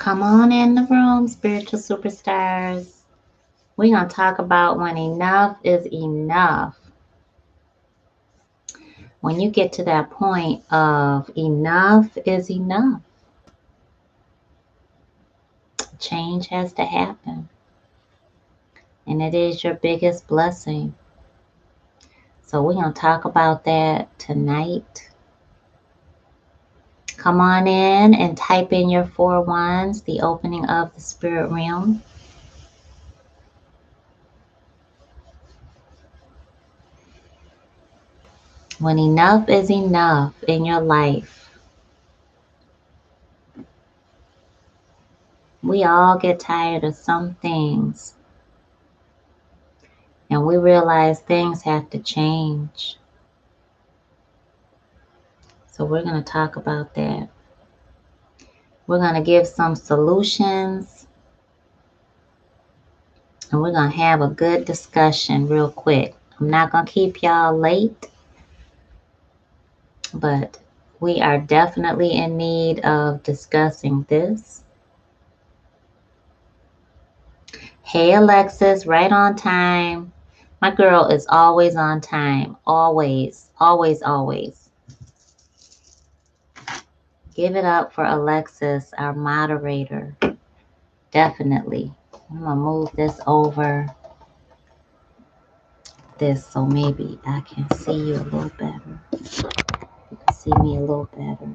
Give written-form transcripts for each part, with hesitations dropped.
Come on in the room, spiritual superstars. We're going to talk about when enough is enough. When you get to that point of enough is enough, change has to happen. And it is your biggest blessing. So we're going to talk about that tonight. Come on in and type in your 4 ones, the opening of the spirit realm. When enough is enough in your life, we all get tired of some things. And we realize things have to change. So we're going to talk about that. We're going to give some solutions. And we're going to have a good discussion real quick. I'm not going to keep y'all late. But we are definitely in need of discussing this. Hey, Alexis, right on time. My girl is always on time. Always, always, always. Give it up for Alexis, our moderator. Definitely. I'm going to move this over this so maybe I can see you a little better. You can see me a little better.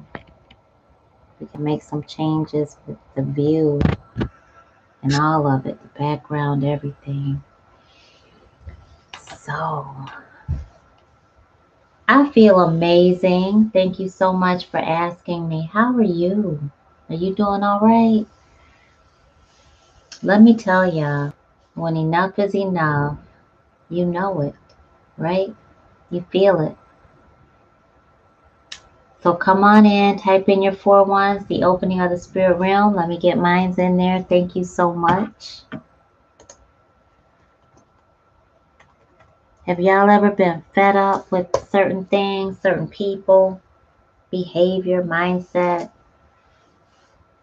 We can make some changes with the view and all of it, the background, everything. So, I feel amazing. Thank you so much for asking me. How are you? Are you doing all right? Let me tell ya, when enough is enough, you know it, right? You feel it. So come on in, type in your 4 ones, the opening of the spirit realm. Let me get mines in there. Thank you so much. Have y'all ever been fed up with certain things, certain people, behavior, mindset,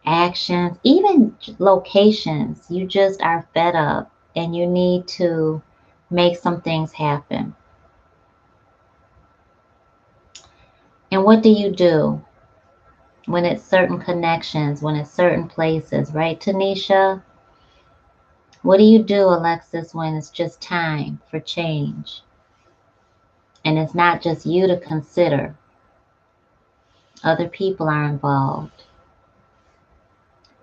actions, even locations? You just are fed up and you need to make some things happen. And what do when it's certain connections, when it's certain places, right, Tanisha? What do you do, Alexis, when it's just time for change? And it's not just you to consider. Other people are involved.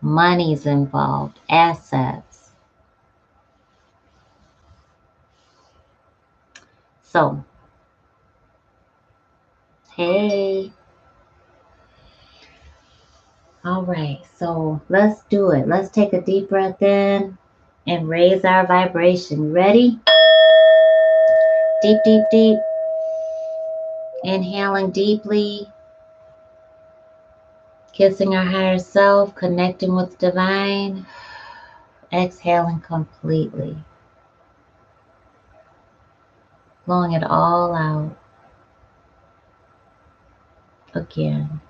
Money's involved. Assets. So, hey. All right, so let's do it. Let's take a deep breath in and raise our vibration. Ready? Deep, deep, deep. Inhaling deeply. Kissing our higher self, connecting with divine. Exhaling completely. Blowing it all out. Again.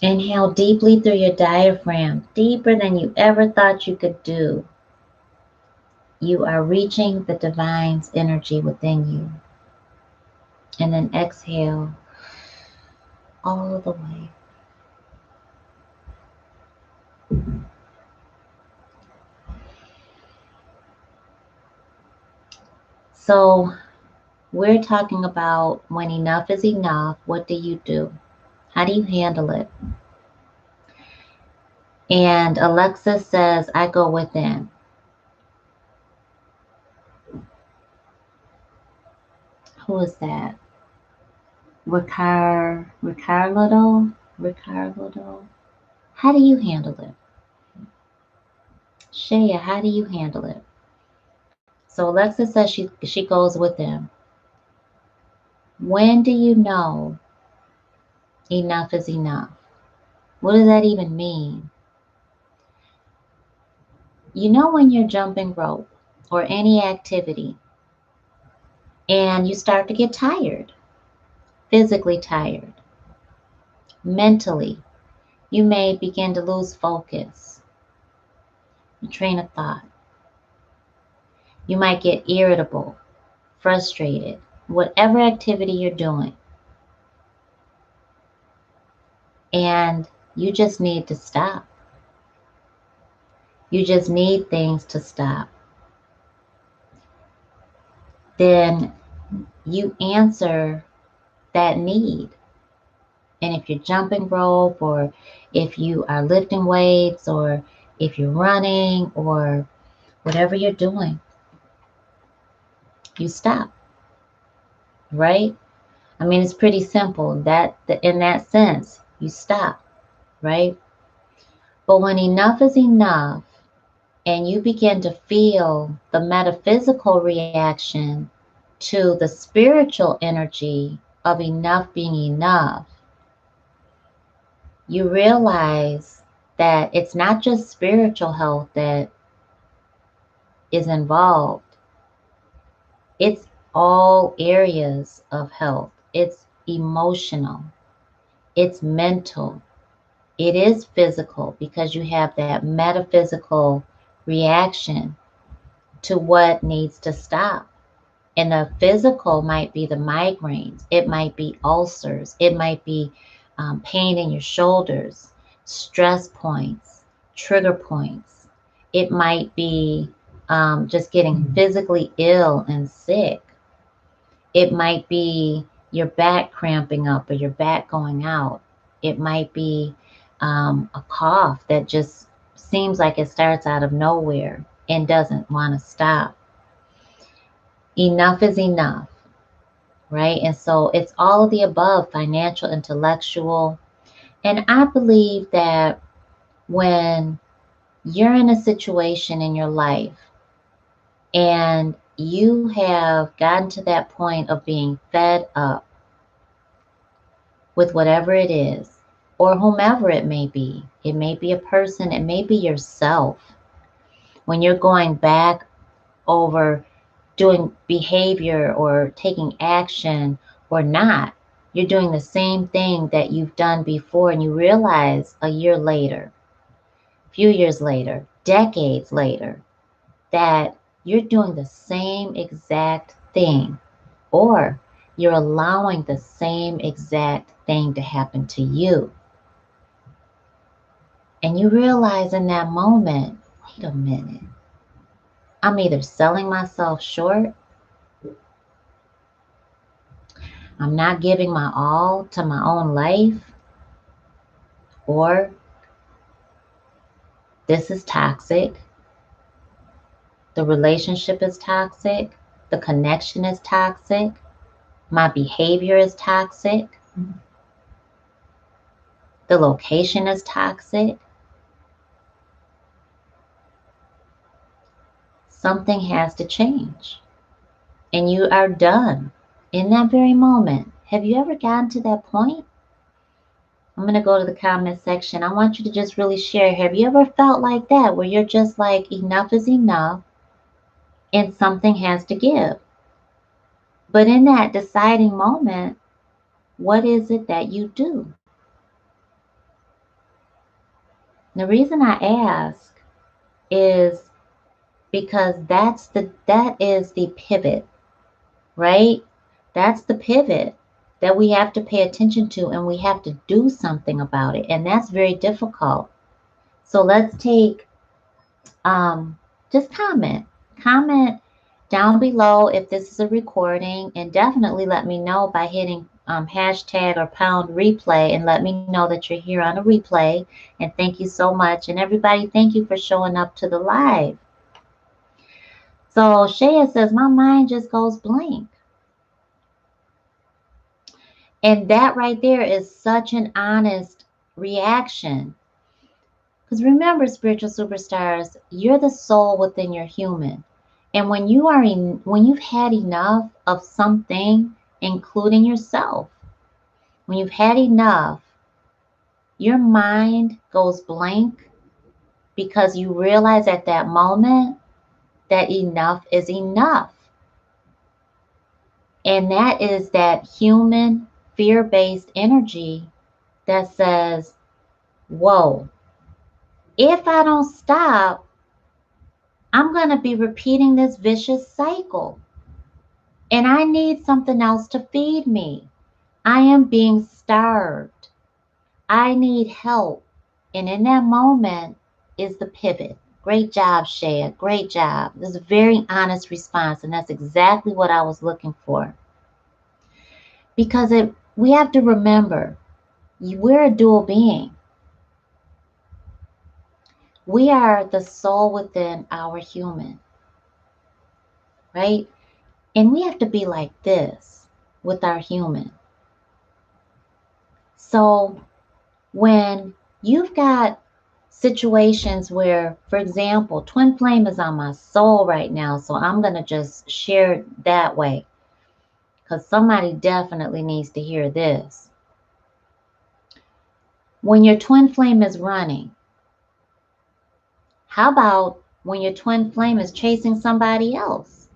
Inhale deeply through your diaphragm, deeper than you ever thought you could do. You are reaching the divine's energy within you. And then exhale all the way. So we're talking about when enough is enough, what do you do? How do you handle it? And Alexis says, I go within. Who is that? Ricardo? How do you handle it? Shea, how do you handle it? So Alexis says she goes within. When do you know enough is enough? What does that even mean? You know when you're jumping rope or any activity and you start to get tired, physically tired, mentally, You may begin to lose focus, your train of thought. You might get irritable, frustrated, whatever activity you're doing. And you just need to stop. You just need things to stop. Then you answer that need. And if you're jumping rope, or if you are lifting weights, or if you're running, or whatever you're doing, you stop, right? I mean, it's pretty simple. In that sense, you stop, right? But when enough is enough, and you begin to feel the metaphysical reaction to the spiritual energy of enough being enough, you realize that it's not just spiritual health that is involved, it's all areas of health. It's emotional, it's mental, it is physical, because you have that metaphysical reaction to what needs to stop. And the physical might be the migraines, it might be ulcers, it might be pain in your shoulders, stress points, trigger points. It might be just getting physically ill and sick. It might be your back cramping up or your back going out. It might be a cough that just seems like it starts out of nowhere and doesn't want to stop. Enough is enough, right? And so it's all of the above: financial, intellectual. And I believe that when you're in a situation in your life and you have gotten to that point of being fed up with whatever it is, or whomever it may be a person, it may be yourself, when you're going back over doing behavior or taking action or not, you're doing the same thing that you've done before, and you realize a year later, a few years later, decades later, that you're doing the same exact thing, or you're allowing the same exact thing to happen to you. And you realize in that moment, wait a minute, I'm either selling myself short, I'm not giving my all to my own life, or this is toxic, the relationship is toxic, the connection is toxic, my behavior is toxic, the location is toxic. Something has to change. And you are done in that very moment. Have you ever gotten to that point? I'm going to go to the comment section. I want you to just really share. Have you ever felt like that, where you're just like, enough is enough and something has to give? But in that deciding moment, what is it that you do? The reason I ask is because that is the pivot, right? That's the pivot that we have to pay attention to, and we have to do something about it. And that's very difficult. So let's take just comment down below if this is a recording, and definitely let me know by hitting hashtag or pound replay, and let me know that you're here on a replay. And thank you so much. And everybody, thank you for showing up to the live. So Shaya says, my mind just goes blank. And that right there is such an honest reaction. Because remember, spiritual superstars, you're the soul within your human. And when you've had enough of something, including yourself, when you've had enough, your mind goes blank, because you realize at that moment that enough is enough. And that is that human fear-based energy that says, whoa, if I don't stop, I'm going to be repeating this vicious cycle. And I need something else to feed me. I am being starved. I need help. And in that moment is the pivot. Great job, Shea. Great job. This is a very honest response, and that's exactly what I was looking for. Because we have to remember, we're a dual being. We are the soul within our human, right? And we have to be like this with our human. So when you've got situations where, for example, twin flame is on my soul right now, so I'm going to just share it that way because somebody definitely needs to hear this. When your twin flame is running, how about when your twin flame is chasing somebody else?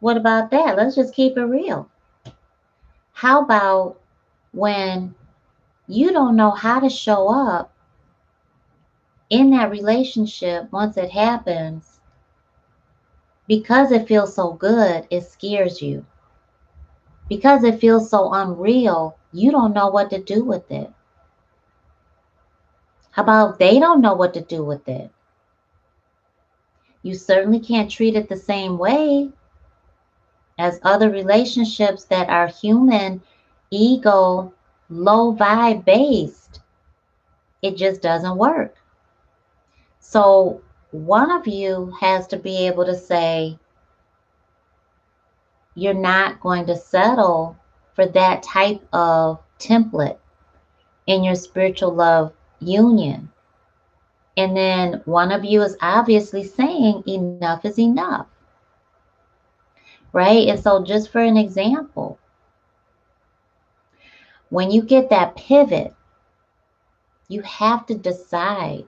What about that? Let's just keep it real. How about when you don't know how to show up in that relationship once it happens? Because it feels so good, it scares you. Because it feels so unreal, you don't know what to do with it. How about they don't know what to do with it? You certainly can't treat it the same way as other relationships that are human, ego, low vibe based. It just doesn't work. So one of you has to be able to say, you're not going to settle for that type of template in your spiritual love union. And then one of you is obviously saying enough is enough, right? And so just for an example, when you get that pivot, you have to decide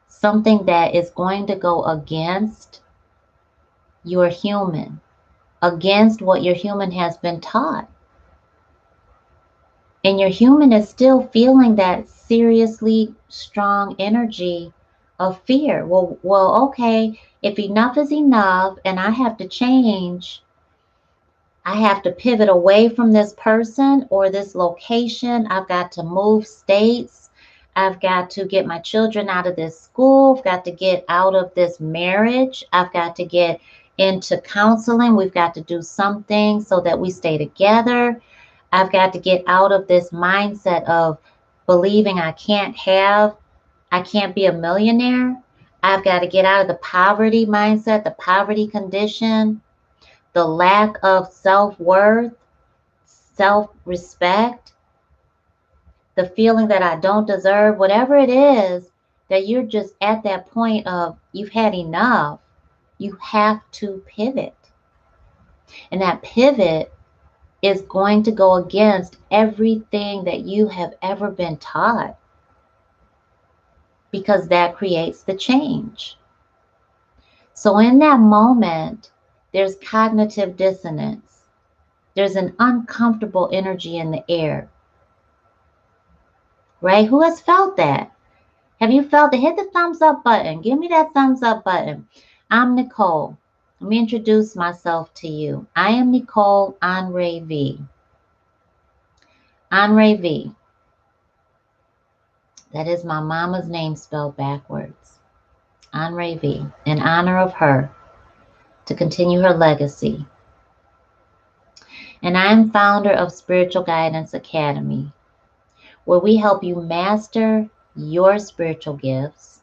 something that is going to go against your human, against what your human has been taught. And your human is still feeling that seriously strong energy of fear. Well, okay, if enough is enough and I have to change, I have to pivot away from this person or this location. I've got to move states. I've got to get my children out of this school. I've got to get out of this marriage. I've got to get into counseling. We've got to do something so that we stay together. I've got to get out of this mindset of believing I can't be a millionaire. I've got to get out of the poverty mindset, the poverty condition, the lack of self-worth, self-respect, the feeling that I don't deserve, whatever it is that you're just at that point of you've had enough, you have to pivot. And that pivot is going to go against everything that you have ever been taught because that creates the change. So in that moment, there's cognitive dissonance. There's an uncomfortable energy in the air, right? Who has felt that? Have you felt it? Hit the thumbs up button. Give me that thumbs up button. I'm Nicole. Let me introduce myself to you. I am Nicole Henri V. Henri V. That is my mama's name spelled backwards. Henri V. In honor of her, to continue her legacy. And I am founder of Spiritual Guidance Academy, where we help you master your spiritual gifts,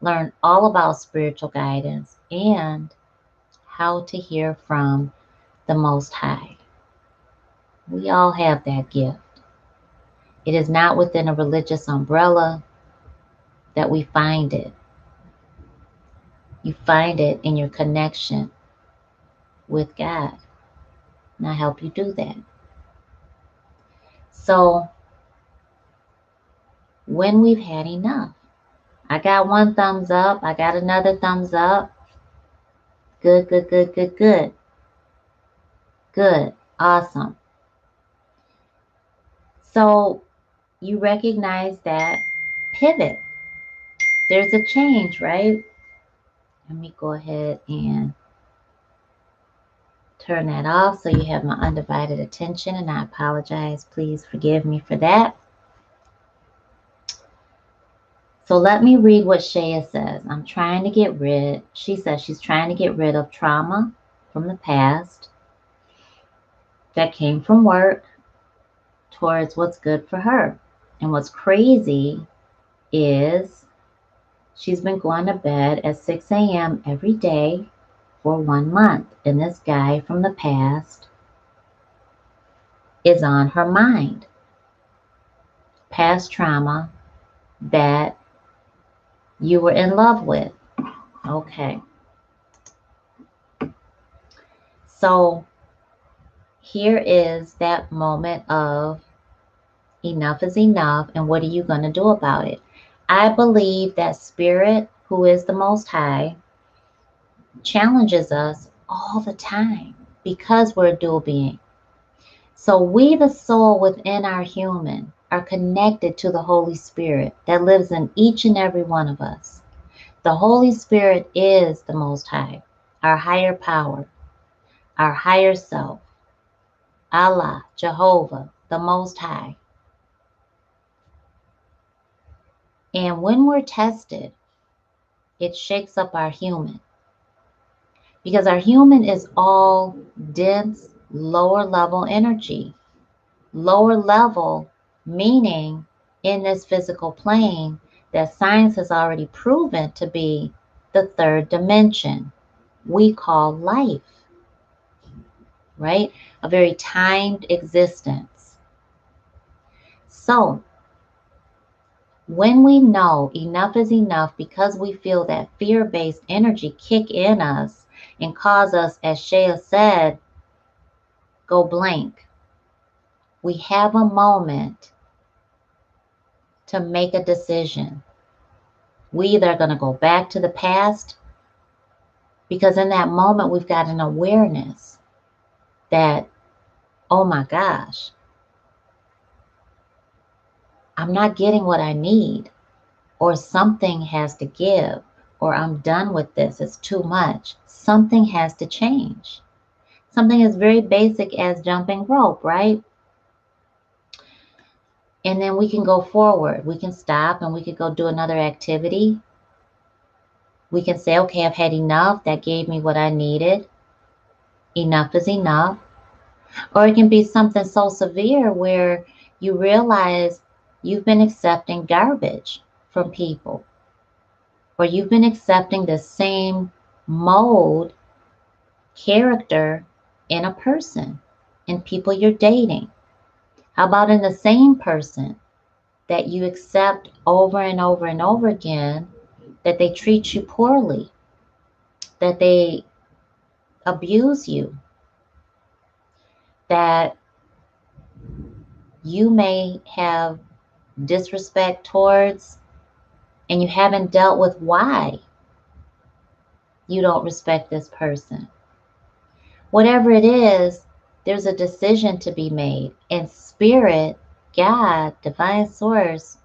learn all about spiritual guidance, and how to hear from the Most High. We all have that gift. It is not within a religious umbrella that we find it. You find it in your connection with God. And I help you do that. So, when we've had enough, I got one thumbs up. I got another thumbs up. Good, good, good, good, good. Good. Awesome. So, you recognize that pivot. There's a change, right? Let me go ahead and turn that off so you have my undivided attention, and I apologize. Please forgive me for that. So let me read what Shea says. She says she's trying to get rid of trauma from the past that came from work towards what's good for her. And what's crazy is she's been going to bed at 6 a.m. every day for 1 month. And this guy from the past is on her mind. Past trauma that you were in love with. Okay. So here is that moment of enough is enough, and what are you going to do about it? I believe that Spirit, who is the Most High, challenges us all the time because we're a dual being. So we, the soul within our human, are connected to the Holy Spirit that lives in each and every one of us. The Holy Spirit is the Most High, our higher power, our higher self, Allah, Jehovah, the Most High. And when we're tested, it shakes up our human. Because our human is all dense, lower level energy. Lower level meaning in this physical plane that science has already proven to be the third dimension we call life, right? A very timed existence. So when we know enough is enough, because we feel that fear-based energy kick in us and cause us, as Shea said, go blank, we have a moment to make a decision. We either are going to go back to the past, because in that moment we've got an awareness that, oh my gosh, I'm not getting what I need, or something has to give, or I'm done with this, it's too much. Something has to change. Something as very basic as jumping rope, right? And then we can go forward. We can stop and we could go do another activity. We can say, okay, I've had enough. That gave me what I needed. Enough is enough. Or it can be something so severe where you realize you've been accepting garbage from people, or you've been accepting the same mode, character in a person, in people you're dating. How about in the same person that you accept over and over and over again, that they treat you poorly, that they abuse you, that you may have disrespect towards, and you haven't dealt with why you don't respect this person. Whatever it is, there's a decision to be made. And Spirit, God, Divine Source,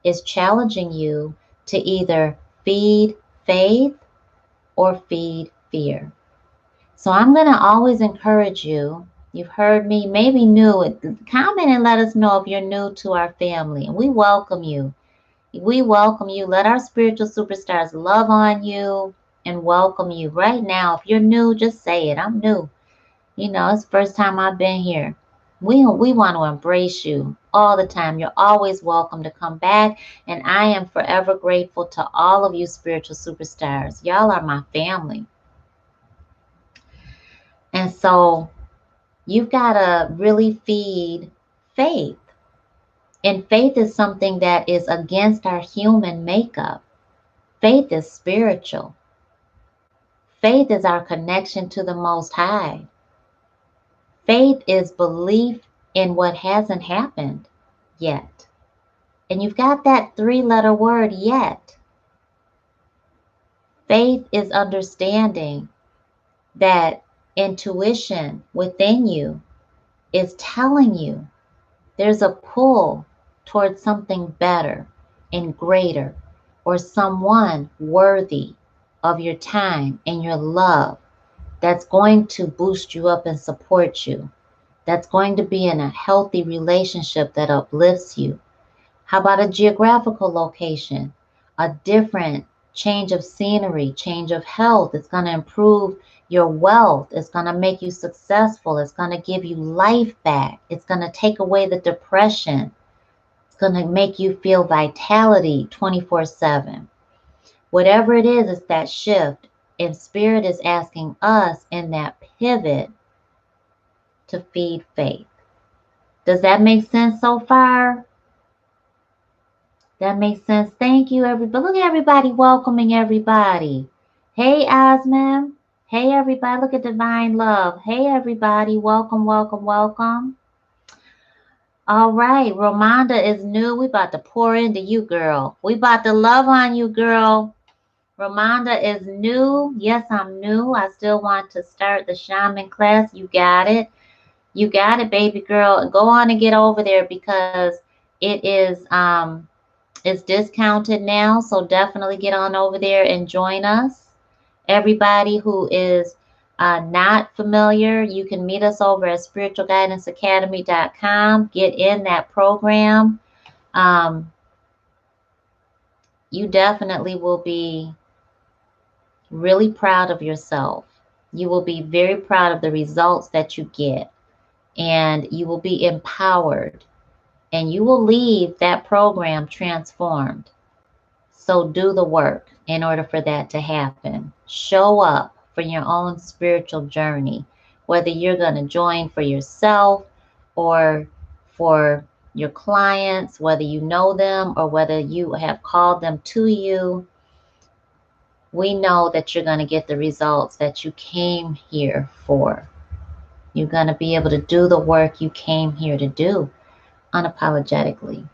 is challenging you to either feed faith or feed fear. So I'm going to always encourage you. You've heard me, maybe new. Comment and let us know if you're new to our family. And we welcome you. We welcome you. Let our spiritual superstars love on you and welcome you. Right now, if you're new, just say it. I'm new. You know, it's the first time I've been here. We want to embrace you all the time. You're always welcome to come back. And I am forever grateful to all of you spiritual superstars. Y'all are my family. And so you've got to really feed faith. And faith is something that is against our human makeup. Faith is spiritual. Faith is our connection to the Most High. Faith is belief in what hasn't happened yet. And you've got that three-letter word, yet. Faith is understanding that intuition within you is telling you there's a pull towards something better. and greater, or someone worthy of your time and your love, that's going to boost you up and support you, that's going to be in a healthy relationship that uplifts you. How about a geographical location? A different change of scenery, change of health. It's going to improve your wealth. It's going to make you successful. It's going to give you life back. It's going to take away the depression. It's going to make you feel vitality 24/7. Whatever it is, it's that shift. And Spirit is asking us in that pivot to feed faith. Does that make sense so far? That makes sense. Thank you, everybody. Look at everybody welcoming everybody. Hey, Osman. Hey, everybody. Look at Divine Love. Hey, everybody. Welcome, welcome, welcome. All right. Romanda is new. We about to pour into you, girl. We about to love on you, girl. Romanda is new. Yes, I'm new. I still want to start the shaman class. You got it. You got it, baby girl. Go on and get over there because it is it's discounted now, so definitely get on over there and join us. Everybody who is not familiar, you can meet us over at spiritualguidanceacademy.com. Get in that program. You definitely will be really proud of yourself. You will be very proud of the results that you get, and you will be empowered, and you will leave that program transformed. So do the work in order for that to happen. Show up for your own spiritual journey, whether you're going to join for yourself or for your clients, whether you know them or whether you have called them to you. We know that you're going to get the results that you came here for. You're going to be able to do the work you came here to do unapologetically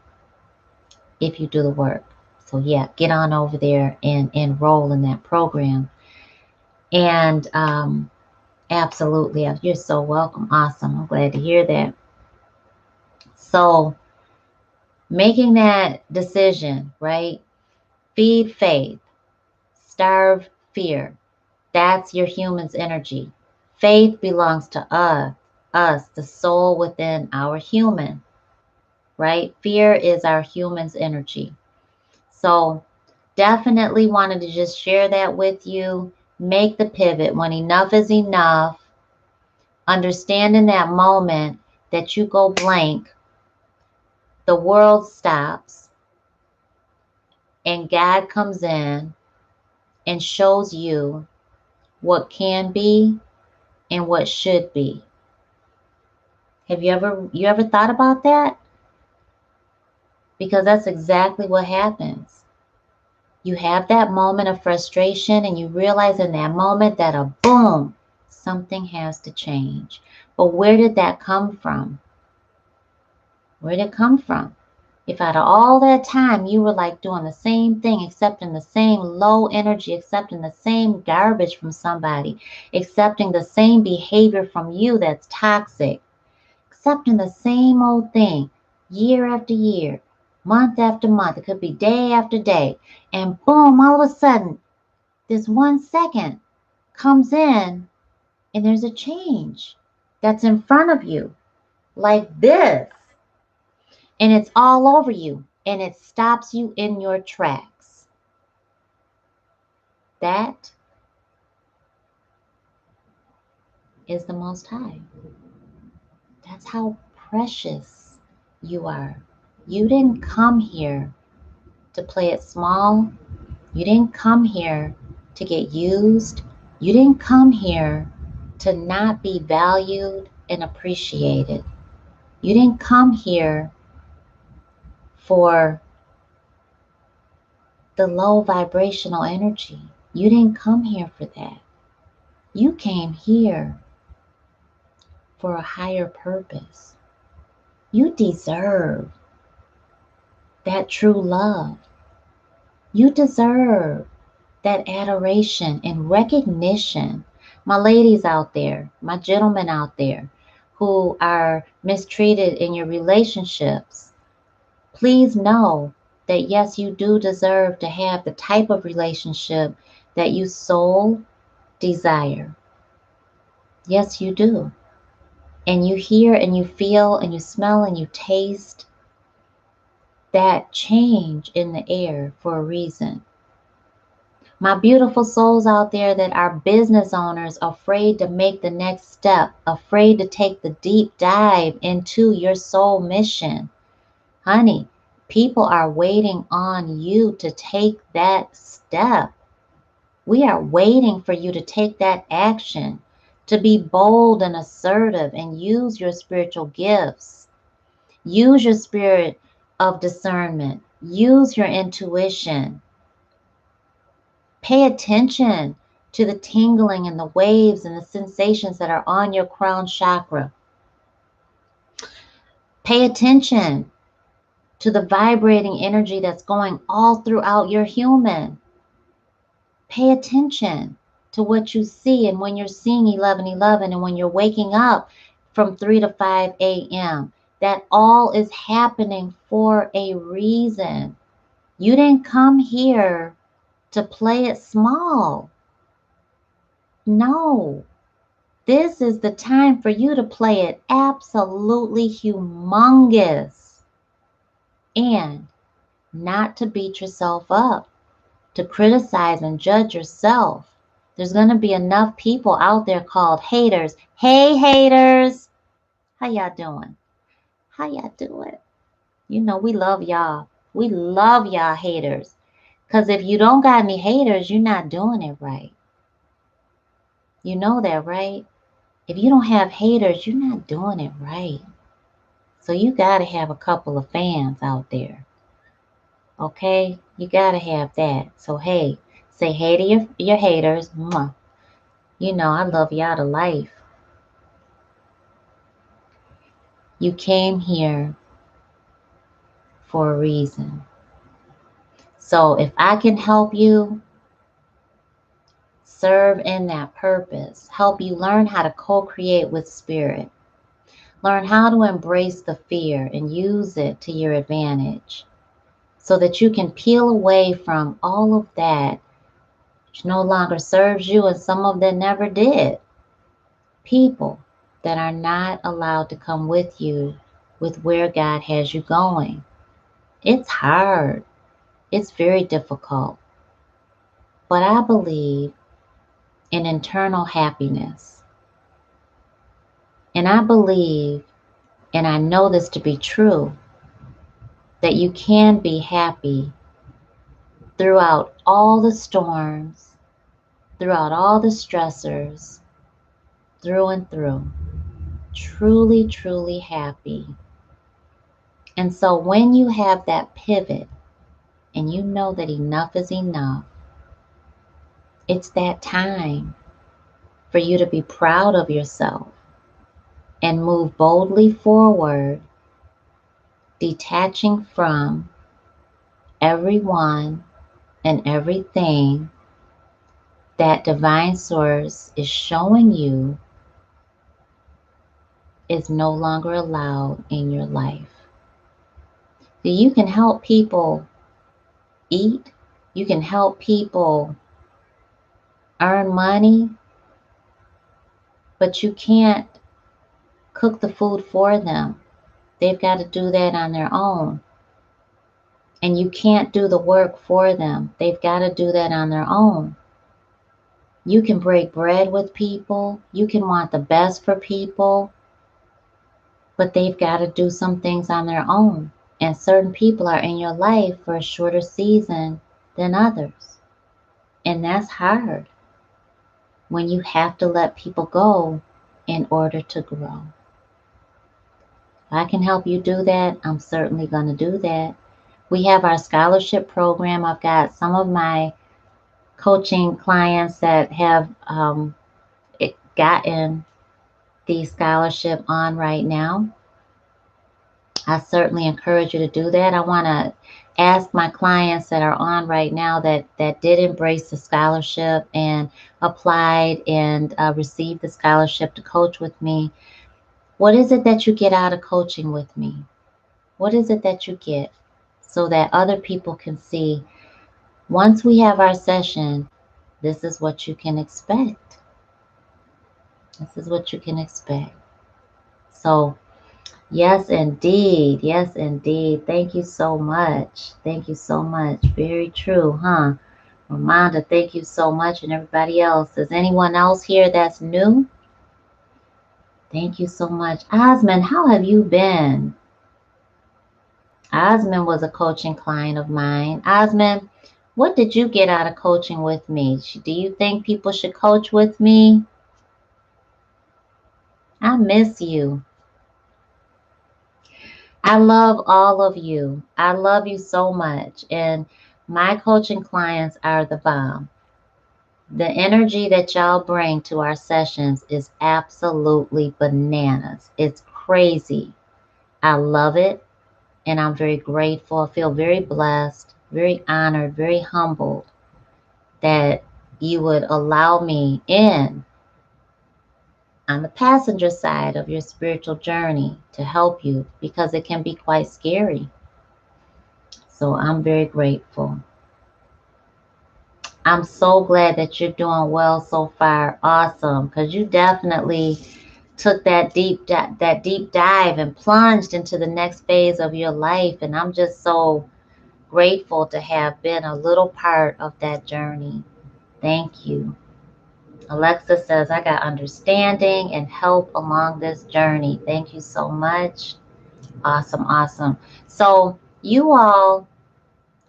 if you do the work. So yeah, get on over there and enroll in that program. And absolutely, you're so welcome. Awesome. I'm glad to hear that. So making that decision, right? Feed faith, starve fear. That's your human's energy. Faith belongs to us, the soul within our human, right? Fear is our human's energy. So definitely wanted to just share that with you. Make the pivot when enough is enough. Understand in that moment that you go blank, the world stops, and God comes in and shows you what can be and what should be. Have you ever thought about that? Because that's exactly what happens. You have that moment of frustration and you realize in that moment that a boom, something has to change. But where did that come from? Where did it come from? If out of all that time you were like doing the same thing, accepting the same low energy, accepting the same garbage from somebody, accepting the same behavior from you that's toxic, accepting the same old thing year after year, month after month, it could be day after day, and boom, all of a sudden, this 1 second comes in and there's a change that's in front of you like this, and it's all over you and it stops you in your tracks. That is the Most High. That's how precious you are. You didn't come here to play it small. You didn't come here to get used. You didn't come here to not be valued and appreciated. You didn't come here for the low vibrational energy. You didn't come here for that. You came here for a higher purpose. You deserve that true love. You deserve that adoration and recognition. My ladies out there, my gentlemen out there who are mistreated in your relationships, please know that yes, you do deserve to have the type of relationship that you soul desire. Yes, you do. And you hear and you feel and you smell and you taste that change in the air for a reason. My beautiful souls out there that are business owners, afraid to make the next step, afraid to take the deep dive into your soul mission. Honey, people are waiting on you to take that step. We are waiting for you to take that action, to be bold and assertive and use your spiritual gifts. Use your spirit of discernment. Use your intuition. Pay attention to the tingling and the waves and the sensations that are on your crown chakra. Pay attention to the vibrating energy that's going all throughout your human. Pay attention to what you see, and when you're seeing 1111 and when you're waking up from 3 to 5 a.m., that all is happening for a reason. You didn't come here to play it small. No, this is the time for you to play it absolutely humongous, and not to beat yourself up, to criticize and judge yourself. There's going to be enough people out there called haters. Hey, haters. How y'all doing? How y'all doing? You know, we love y'all. We love y'all haters. Because if you don't got any haters, you're not doing it right. You know that, right? If you don't have haters, you're not doing it right. So you got to have a couple of fans out there. Okay? You got to have that. So, hey, say hey to your haters. Mwah. You know, I love y'all to life. You came here for a reason. So if I can help you serve in that purpose, help you learn how to co-create with spirit, learn how to embrace the fear and use it to your advantage so that you can peel away from all of that which no longer serves you and some of them never did. People that are not allowed to come with you with where God has you going. It's hard. It's very difficult. But I believe in internal happiness. And I believe, and I know this to be true, that you can be happy throughout all the storms, throughout all the stressors, through and through. Truly, truly happy. And so when you have that pivot and you know that enough is enough, it's that time for you to be proud of yourself and move boldly forward, detaching from everyone and everything that divine source is showing you is no longer allowed in your life. So you can help people eat, you can help people earn money, but you can't cook the food for them. They've got to do that on their own. And you can't do the work for them. They've got to do that on their own. You can break bread with people. You can want the best for people, but they've got to do some things on their own. And certain people are in your life for a shorter season than others. And that's hard when you have to let people go in order to grow. If I can help you do that, I'm certainly going to do that. We have our scholarship program. I've got some of my coaching clients that have gotten the scholarship on right now. I certainly encourage you to do that. I want to ask my clients that are on right now that did embrace the scholarship and applied and received the scholarship to coach with me. What is it that you get out of coaching with me? What is it that you get? so that other people can see once we have our session, this is what you can expect. This is what you can expect. So, yes, indeed. Yes, indeed. Thank you so much. Thank you so much. Very true, huh? Ramonda, thank you so much. And everybody else. Is anyone else here that's new? Thank you so much. Osmond, how have you been? Osmond was a coaching client of mine. Osmond, what did you get out of coaching with me? Do you think people should coach with me? I miss you. I love all of you. I love you so much. And my coaching clients are the bomb. The energy that y'all bring to our sessions is absolutely bananas. It's crazy. I love it. And I'm very grateful. I feel very blessed, very honored, very humbled that you would allow me in on the passenger side of your spiritual journey to help you, because it can be quite scary. So I'm very grateful. I'm so glad that you're doing well so far. Awesome, because you definitely took that deep dive and plunged into the next phase of your life, and I'm just so grateful to have been a little part of that journey. Thank you. Alexa says, I got understanding and help along this journey. Thank you so much. Awesome, awesome. So you all,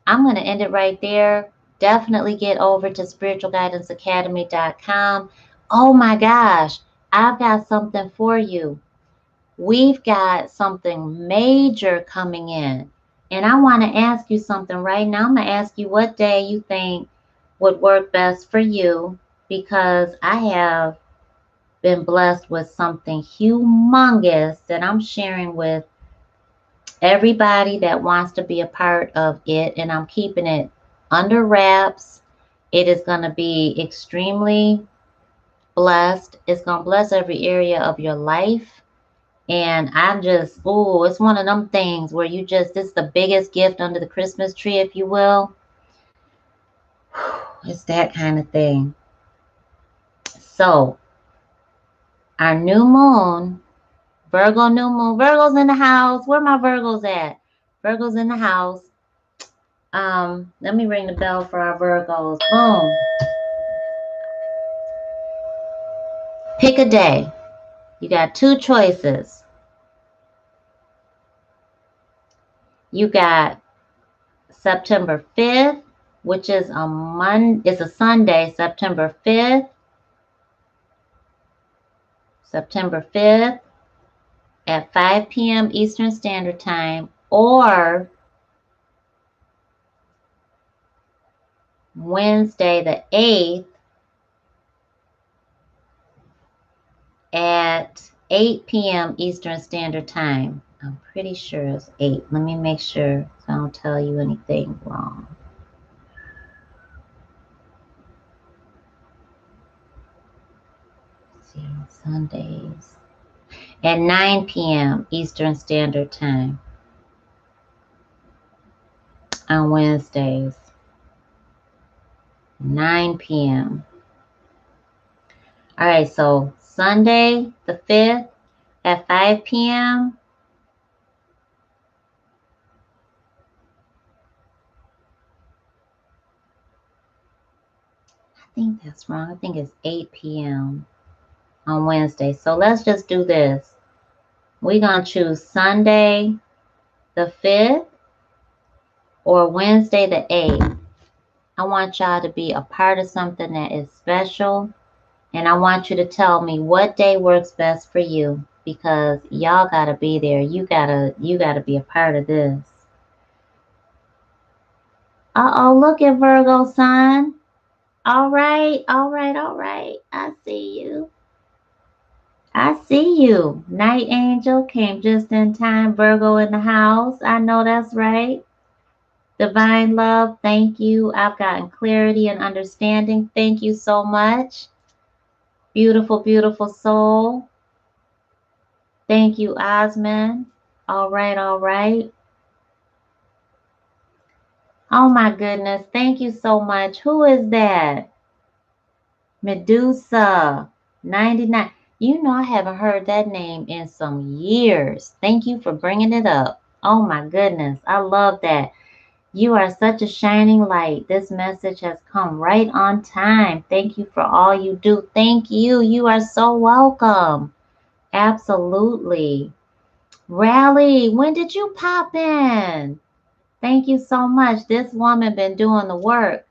I'm going to end it right there. Definitely get over to spiritualguidanceacademy.com. Oh my gosh, I've got something for you. We've got something major coming in. And I want to ask you something right now. I'm going to ask you what day you think would work best for you, because I have been blessed with something humongous that I'm sharing with everybody that wants to be a part of it. And I'm keeping it under wraps. It is going to be extremely blessed. It's going to bless every area of your life. And I'm just, oh, it's one of them things where you just, this is the biggest gift under the Christmas tree, if you will. It's that kind of thing. So, our new moon, Virgo new moon, Virgo's in the house. Where my Virgos at? Virgo's in the house. Let me ring the bell for our Virgos. Boom. Pick a day. You got two choices. You got September 5th, which is it's a Sunday, September 5th. September 5th at 5 p.m. Eastern Standard Time, or Wednesday the 8th at 8 p.m. Eastern Standard Time. I'm pretty sure it's 8. Let me make sure so I don't tell you anything wrong. Let's see, Sundays at 9 p.m. Eastern Standard Time on Wednesdays. 9 p.m. All right, so Sunday the 5th at 5 p.m. I think that's wrong. I think it's 8 p.m. on Wednesday. So let's just do this. We're going to choose Sunday the 5th or Wednesday the 8th. I want y'all to be a part of something that is special. And I want you to tell me what day works best for you, because y'all got to be there. You gotta be a part of this. Uh-oh, look at Virgo sun. All right, all right, all right. I see you. I see you. Night Angel came just in time. Virgo in the house. I know that's right. Divine love, thank you. I've gotten clarity and understanding. Thank you so much. Beautiful, beautiful soul. Thank you, Osmond. All right, all right. Oh my goodness. Thank you so much. Who is that? Medusa 99. You know, I haven't heard that name in some years. Thank you for bringing it up. Oh my goodness. I love that. You are such a shining light. This message has come right on time. Thank you for all you do. Thank you. You are so welcome. Absolutely. Rally, when did you pop in? Thank you so much. This woman been doing the work.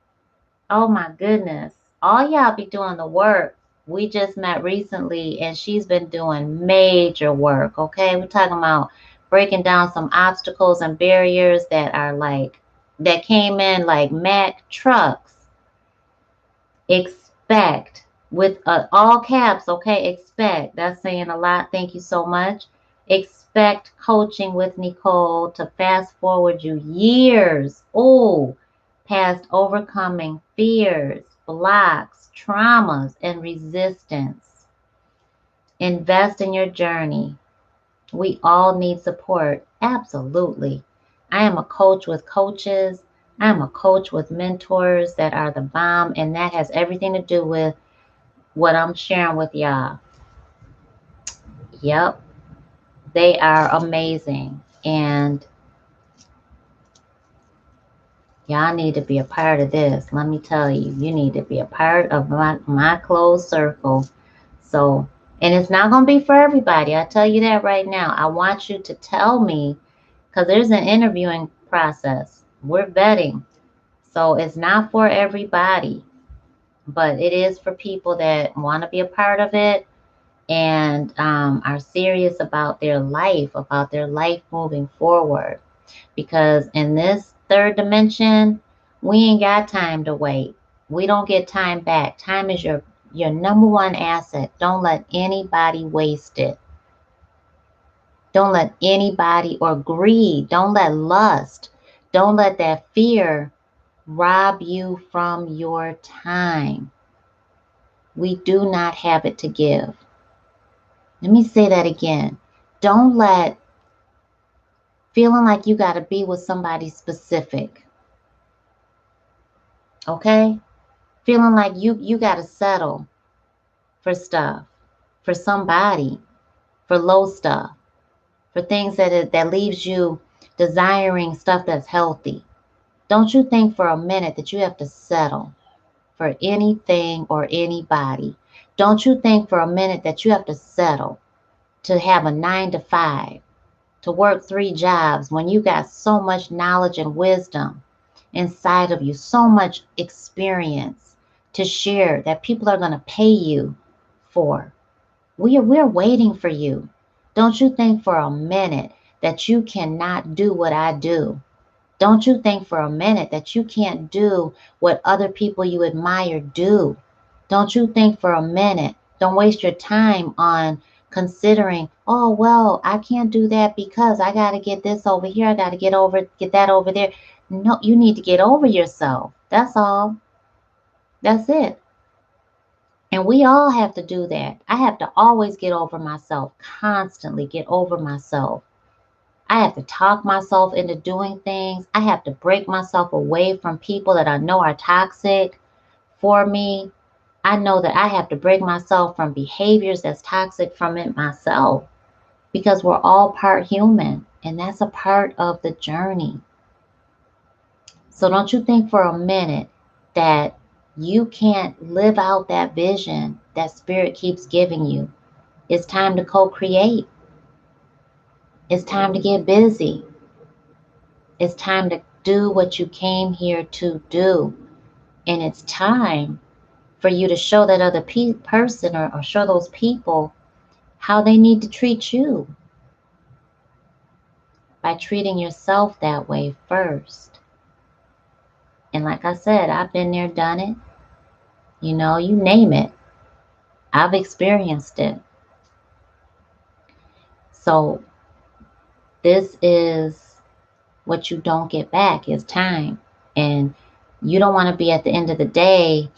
Oh my goodness. All y'all be doing the work. We just met recently and she's been doing major work. Okay. We're talking about breaking down some obstacles and barriers that are like, that came in like Mack trucks. Expect with all caps. Okay. Expect. That's saying a lot. Thank you so much. Expect coaching with Nicole to fast forward you years. Oh, past overcoming fears, blocks, traumas, and resistance. Invest in your journey. We all need support. Absolutely. I am a coach with coaches. I am a coach with mentors that are the bomb, and that has everything to do with what I'm sharing with y'all. Yep, they are amazing. And y'all need to be a part of this. Let me tell you, you need to be a part of my closed circle. So, and it's not going to be for everybody. I tell you that right now. I want you to tell me because there's an interviewing process. We're vetting. So it's not for everybody, but it is for people that want to be a part of it and are serious about their life moving forward. Because in this third dimension, we ain't got time to wait. We don't get time back. Time is your number one asset. Don't let anybody waste it. Don't let anybody, or greed, don't let lust, don't let that fear rob you from your time. We do not have it to give. Let me say that again. Don't let feeling like you got to be with somebody specific. Okay? Feeling like you got to settle for stuff, for somebody, for low stuff, for things that leaves you desiring stuff that's healthy. Don't you think for a minute that you have to settle for anything or anybody. Don't you think for a minute that you have to settle to have a 9 to 5, to work 3 jobs when you got so much knowledge and wisdom inside of you, so much experience to share that people are going to pay you for. We're waiting for you. Don't you think for a minute that you cannot do what I do. Don't you think for a minute that you can't do what other people you admire do. Don't you think for a minute. Don't waste your time on considering, oh, well, I can't do that because I got to get this over here. I got to get that over there. No, you need to get over yourself. That's all. That's it. And we all have to do that. I have to always get over myself, constantly get over myself. I have to talk myself into doing things. I have to break myself away from people that I know are toxic for me. I know that I have to break myself from behaviors that's toxic from it myself because we're all part human and that's a part of the journey. So don't you think for a minute that you can't live out that vision that spirit keeps giving you. It's time to co-create. It's time to get busy. It's time to do what you came here to do. And it's time for you to show that other person or show those people how they need to treat you by treating yourself that way first. And like I said, I've been there, done it. You know, you name it. I've experienced it. So this is what you don't get back is time. And you don't want to be at the end of the day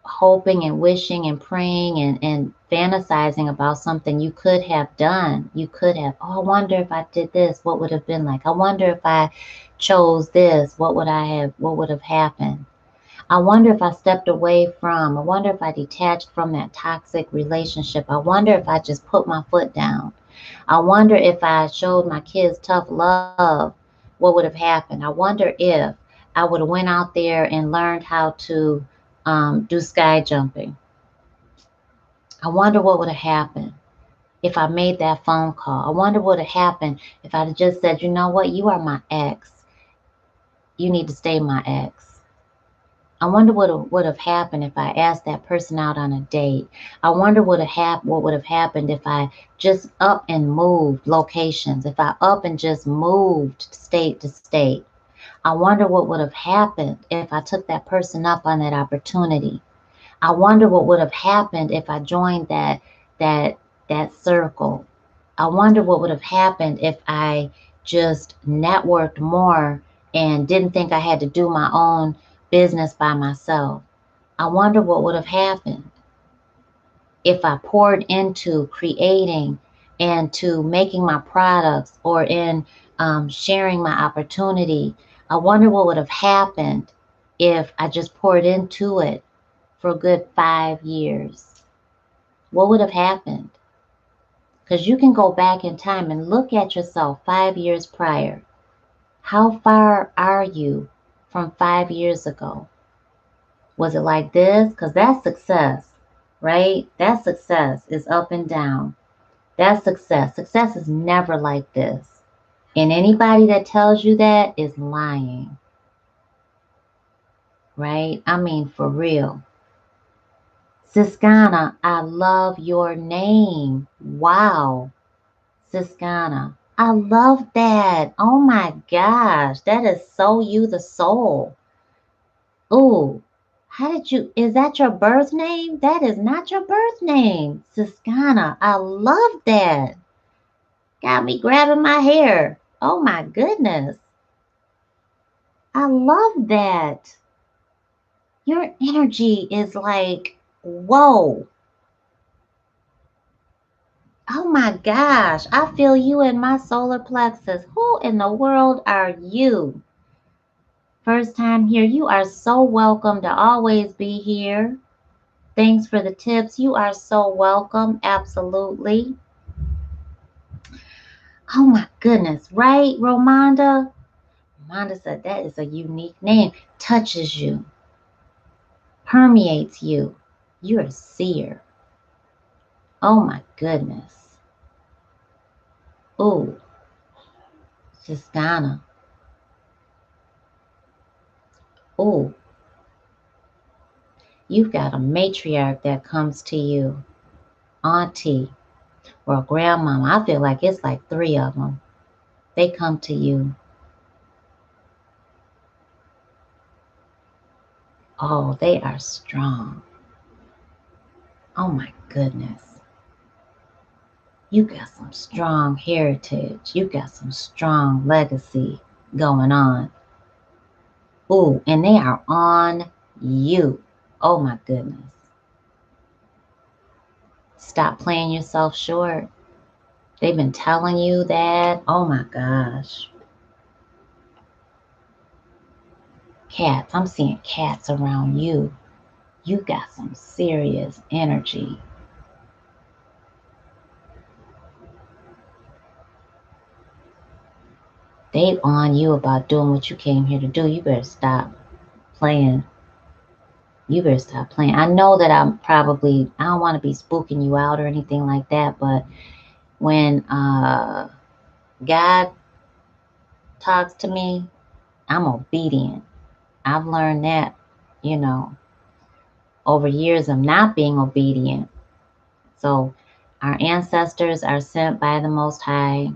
hoping and wishing and praying and fantasizing about something you could have done. You could have, oh, I wonder if I did this, what would have been like? I wonder if I chose this, what would have happened? I wonder if I stepped away from, I wonder if I detached from that toxic relationship. I wonder if I just put my foot down. I wonder if I showed my kids tough love, what would have happened? I wonder if I would have went out there and learned how to do sky jumping. I wonder what would have happened if I made that phone call. I wonder what would have happened if I'd have just said, you know what, you are my ex. You need to stay my ex. I wonder what would have happened if I asked that person out on a date. I wonder what would have happened if I just up and moved locations, if I up and just moved state to state. I wonder what would have happened if I took that person up on that opportunity. I wonder what would have happened if I joined that that circle. I wonder what would have happened if I just networked more and didn't think I had to do my own business by myself. I wonder what would have happened if I poured into creating and to making my products or in sharing my opportunity. I wonder what would have happened if I just poured into it for a good 5 years. What would have happened? Because you can go back in time and look at yourself 5 years prior. How far are you from 5 years ago? Was it like this? Because that's success, right? That success is up and down. That's success. Success is never like this. And anybody that tells you that is lying, right? I mean, for real. Siskana, I love your name. Wow. Siskana, I love that. Oh my gosh. That is so you, the soul. Ooh, how did you, is that your birth name? That is not your birth name. Siskana, I love that. Got me grabbing my hair. Oh my goodness. I love that. Your energy is like, whoa. Oh my gosh. I feel you in my solar plexus. Who in the world are you? First time here. You are so welcome to always be here. Thanks for the tips. You are so welcome. Absolutely. Oh my goodness. Right, Romonda? Romonda said that is a unique name. Touches you. Permeates you. You're a seer. Oh my goodness. Ooh, Siskana. Ooh, you've got a matriarch that comes to you. Auntie or grandmama. I feel like it's like three of them. They come to you. Oh, they are strong. Oh my goodness. You got some strong heritage. You got some strong legacy going on. Ooh, and they are on you. Oh my goodness. Stop playing yourself short. They've been telling you that. Oh my gosh. Cats. I'm seeing cats around you. You got some serious energy. They on you about doing what you came here to do. You better stop playing. You better stop playing. I know that I don't want to be spooking you out or anything like that, but when God talks to me, I'm obedient. I've learned that, you know, over years of not being obedient. So our ancestors are sent by the Most High.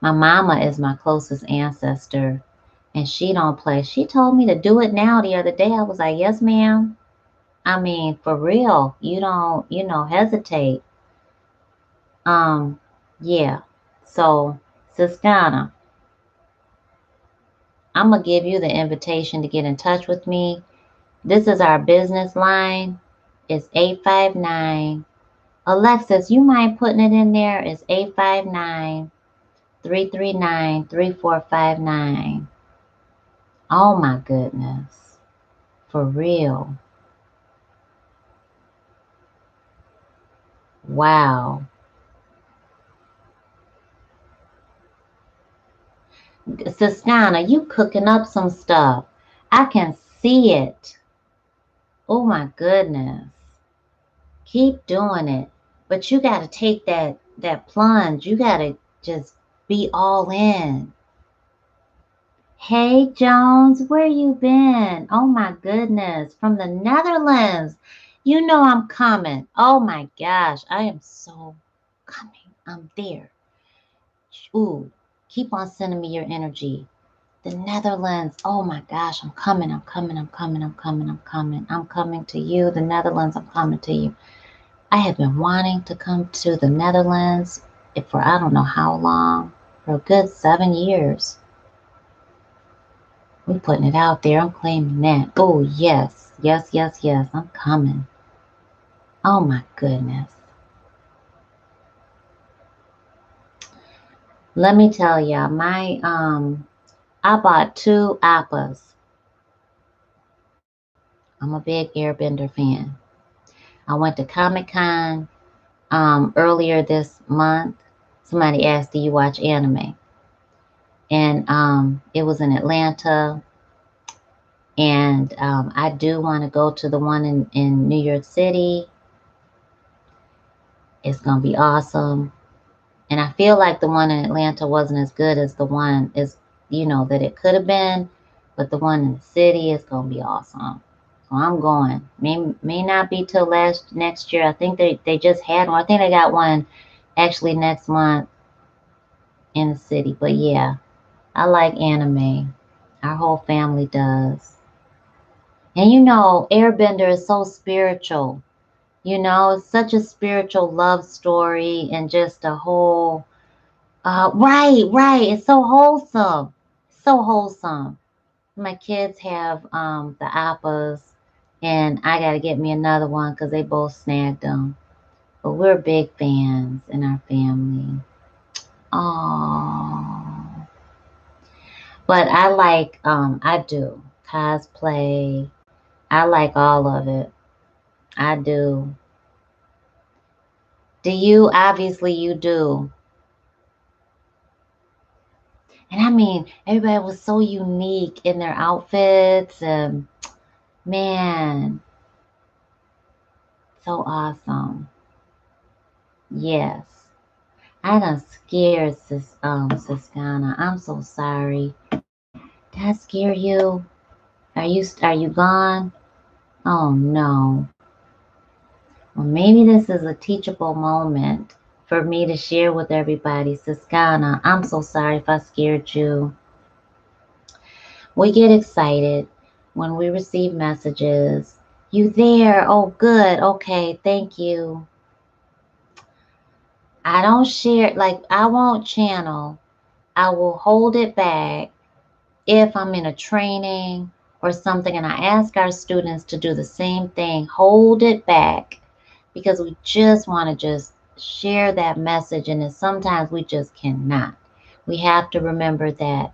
My mama is my closest ancestor, and she don't play. She told me to do it now the other day. I was like, yes, ma'am. I mean, for real, you don't, hesitate. Um, yeah. So, Siskana, I'm gonna give you the invitation to get in touch with me. This is our business line. It's 859. Alexis, you mind putting it in there? It's 859-339-3459. Oh my goodness. For real. Wow. Siskana, you cooking up some stuff. I can see it. Oh my goodness. Keep doing it. But you got to take that plunge. You got to just be all in. Hey Jones, where you been? Oh my goodness, from the Netherlands. You know I'm coming. Oh my gosh, I am so coming. I'm there. Ooh, keep on sending me your energy. The Netherlands. Oh my gosh, I'm coming. I'm coming. I'm coming. I'm coming. I'm coming. I'm coming to you. The Netherlands, I'm coming to you. I have been wanting to come to the Netherlands for I don't know how long, for a good 7 years. We're putting it out there. I'm claiming that. Oh, yes. Yes, yes, yes. I'm coming. Oh, my goodness. Let me tell y'all, I bought 2 appas. I'm a big Airbender fan. I went to Comic-Con earlier this month. Somebody asked, do you watch anime? And it was in Atlanta. And I do want to go to the one in New York City. It's going to be awesome. And I feel like the one in Atlanta wasn't as good as the one that it could have been. But the one in the city is going to be awesome. So I'm going. May not be till next year. I think they just had one. I think they got one actually next month in the city. But yeah, I like anime. Our whole family does. And Airbender is so spiritual. It's such a spiritual love story and just a whole, right. It's so wholesome. So wholesome. My kids have the appas and I got to get me another one because they both snagged them. But we're big fans in our family. Oh. But I do cosplay. I like all of it. I do. Do you? Obviously you do. And I mean, everybody was so unique in their outfits and man, so awesome. Yes. I done scared Siskana. I'm so sorry. Did I scare you? Are you gone? Oh no. Well, maybe this is a teachable moment for me to share with everybody. Siskana, I'm so sorry if I scared you. We get excited when we receive messages. You there? Oh, good. Okay, thank you. I don't share, I won't channel. I will hold it back if I'm in a training or something, and I ask our students to do the same thing. Hold it back because we just want to just share that message, and then sometimes we just cannot. We have to remember that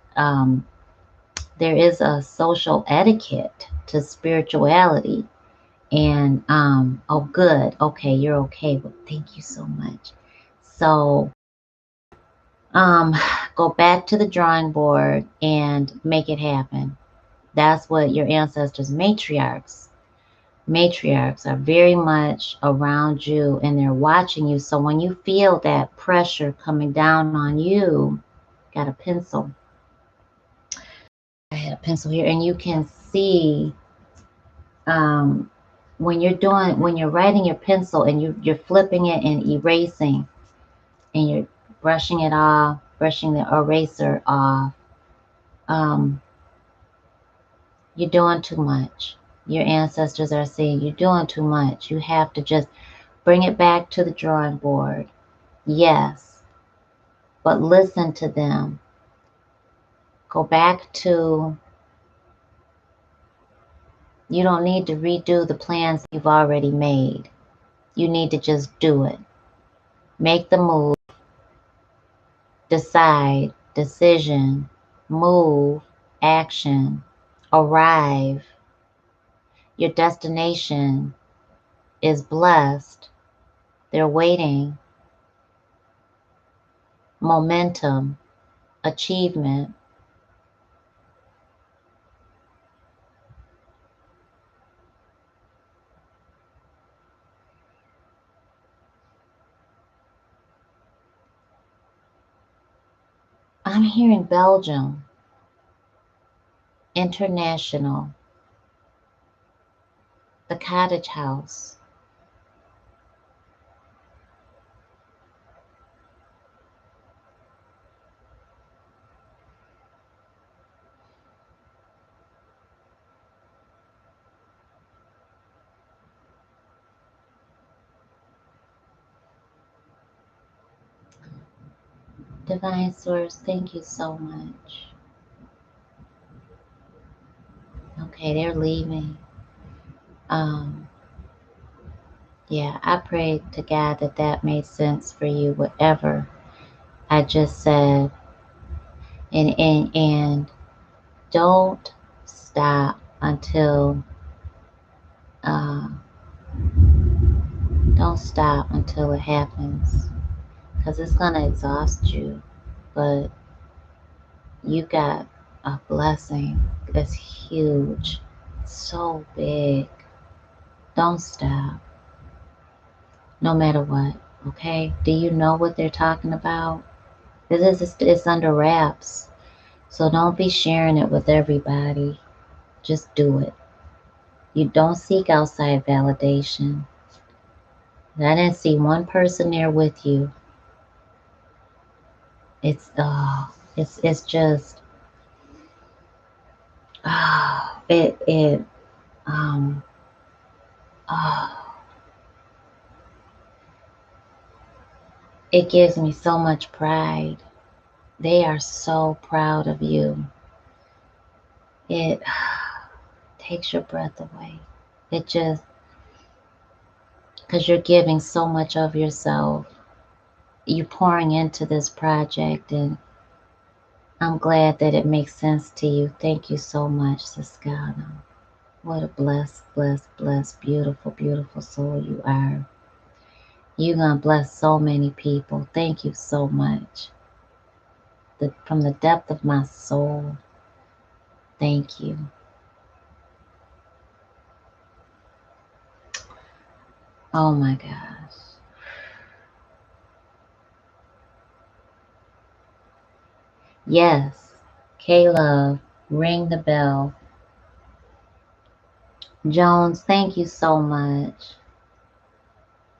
there is a social etiquette to spirituality. And oh good, okay, you're okay. Well, thank you so much. So um go back to the drawing board and make it happen. That's what your ancestors, matriarchs are very much around you and they're watching you. So when you feel that pressure coming down on you, got a pencil. I had a pencil here, and you can see um, when you're writing your pencil and you're flipping it and erasing and you're brushing it off, brushing the eraser off, um, you're doing too much. Your ancestors are saying you're doing too much. You have to just bring it back to the drawing board. Yes, but listen to them. Go back to You don't need to redo the plans you've already made. You need to just do it. Make the move, decide, decision, move, action, arrive. Your destination is blessed. They're waiting. Momentum, achievement. I'm hearing Belgium, international, the cottage house. Divine Source, thank you so much. Okay, they're leaving. Um, yeah, I pray to God that that made sense for you, whatever I just said. And don't stop until uh, don't stop until it happens, because it's gonna exhaust you. But you got a blessing that's huge, so big. Don't stop, no matter what. Okay? Do you know what they're talking about? This is it's under wraps, so don't be sharing it with everybody. Just do it. You don't seek outside validation. I didn't see one person there with you. It's just it um oh, it gives me so much pride. They are so proud of you. It takes your breath away. It just, because you're giving so much of yourself. You're pouring into this project, and I'm glad that it makes sense to you. Thank you so much, Siskana. What a blessed, blessed, blessed, beautiful, beautiful soul you are. You're going to bless so many people. Thank you so much. From the depth of my soul, thank you. Oh my gosh. Yes, K-Love, ring the bell. Jones, thank you so much.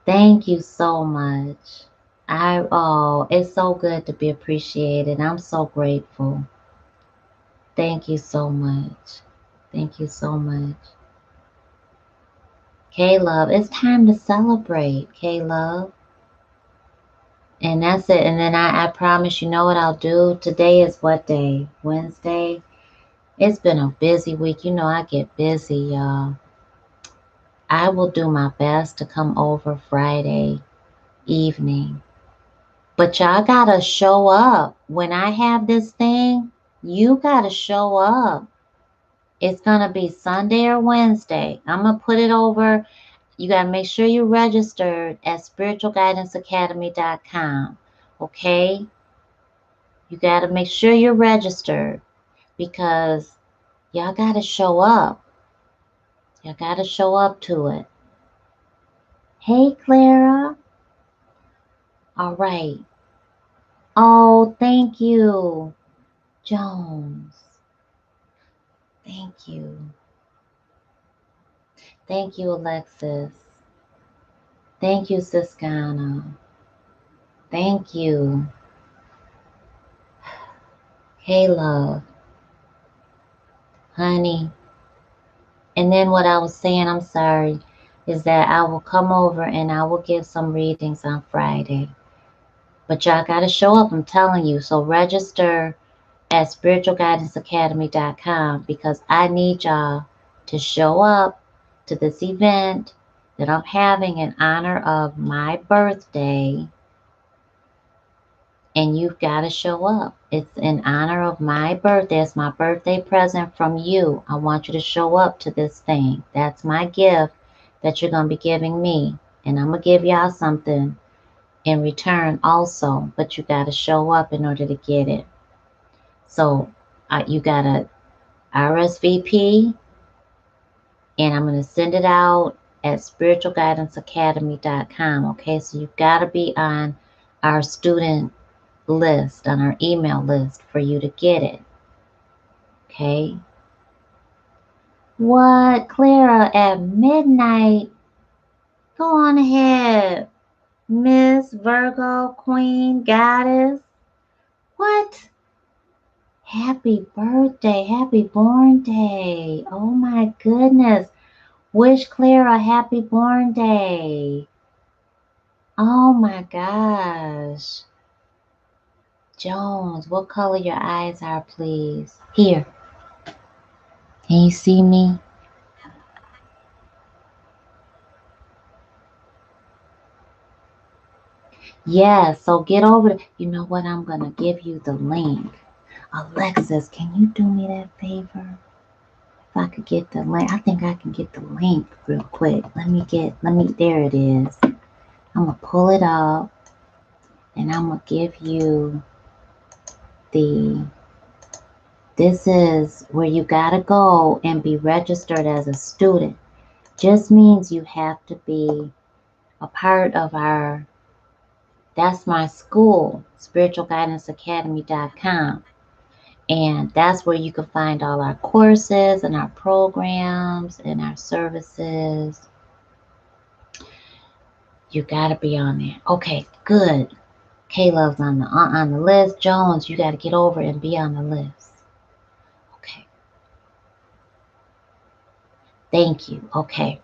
Thank you so much. It's so good to be appreciated. I'm so grateful. Thank you so much. Thank you so much. K-Love, it's time to celebrate, K-Love. And that's it. And then I promise, you know what I'll do? Today is what day? Wednesday? It's been a busy week. You know I get busy, y'all. I will do my best to come over Friday evening. But y'all gotta show up. When I have this thing, you gotta show up. It's gonna be Sunday or Wednesday. I'm gonna put it over. You gotta make sure you're registered at spiritualguidanceacademy.com. Okay? You gotta make sure you're registered, because y'all gotta show up. Y'all gotta show up to it. Hey, Clara. All right. Oh, thank you, Jones. Thank you. Thank you, Alexis. Thank you, Siskana. Thank you. Hey, love. Honey. And then what I was saying, I'm sorry, is that I will come over and I will give some readings on Friday. But y'all got to show up, I'm telling you. So register at spiritualguidanceacademy.com, because I need y'all to show up to this event that I'm having in honor of my birthday. And you've got to show up. It's in honor of my birthday. It's my birthday present from you. I want you to show up to this thing. That's my gift that you're going to be giving me. And I'm going to give y'all something in return also. But you got to show up in order to get it. So you got to RSVP. And I'm going to send it out at spiritualguidanceacademy.com. Okay, so you've got to be on our student list, on our email list for you to get it. Okay. What? Clara at midnight? Go on ahead. Miss Virgo, Queen, Goddess. What? Happy birthday. Happy born day. Oh my goodness. Wish Clara a happy born day. Oh my gosh. Jones, what color your eyes are, please? Here. Can you see me? Yeah, so get over it. You know what? I'm going to give you the link. Alexis, can you do me that favor? If I could get the link. I think I can get the link real quick. There it is. I'm going to pull it up and I'm going to give you this is where you got to go and be registered as a student. Just means you have to be a part of that's my school, spiritualguidanceacademy.com. And that's where you can find all our courses and our programs and our services. You got to be on there. Okay, good. Caleb's on the list. Jones, you got to get over and be on the list. Okay. Thank you. Okay.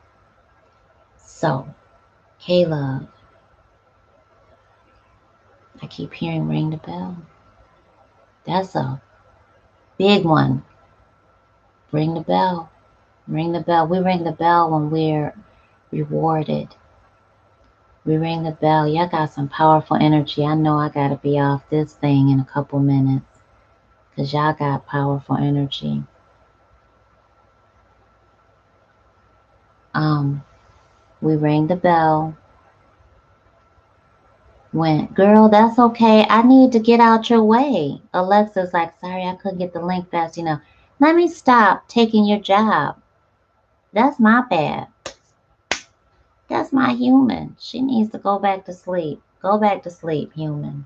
So, Caleb, I keep hearing ring the bell. That's a big one. Ring the bell. Ring the bell. We ring the bell when we're rewarded. We ring the bell. Y'all got some powerful energy. I know I got to be off this thing in a couple minutes because y'all got powerful energy. We ring the bell. Girl, that's okay. I need to get out your way. Alexa's like, sorry, I couldn't get the link fast enough. Let me stop taking your job. That's my bad. That's my human. She needs to go back to sleep. Go back to sleep, human.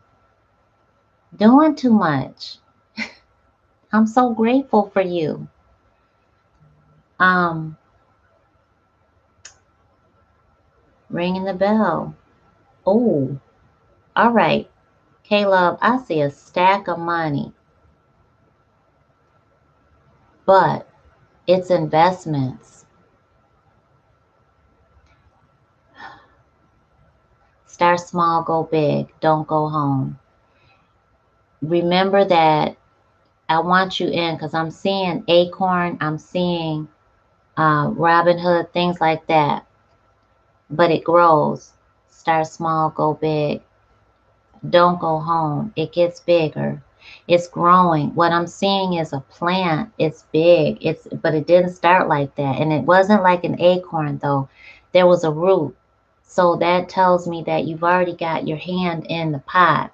Doing too much. I'm so grateful for you. Ringing the bell. Oh, all right. Caleb, I see a stack of money, but it's investments. Start small, go big. Don't go home. Remember that I want you in because I'm seeing Acorn. I'm seeing Robin Hood, things like that. But it grows. Start small, go big. Don't go home. It gets bigger. It's growing. What I'm seeing is a plant. It's big. But it didn't start like that. And it wasn't like an acorn though. There was a root. So that tells me that you've already got your hand in the pot.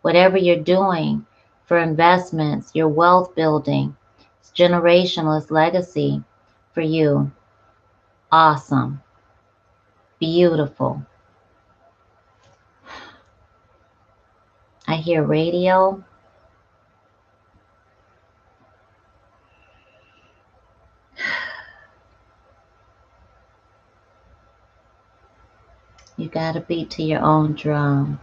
Whatever you're doing for investments, your wealth building, it's generational, it's legacy for you. Awesome. Beautiful. I hear radio. You gotta beat to your own drum.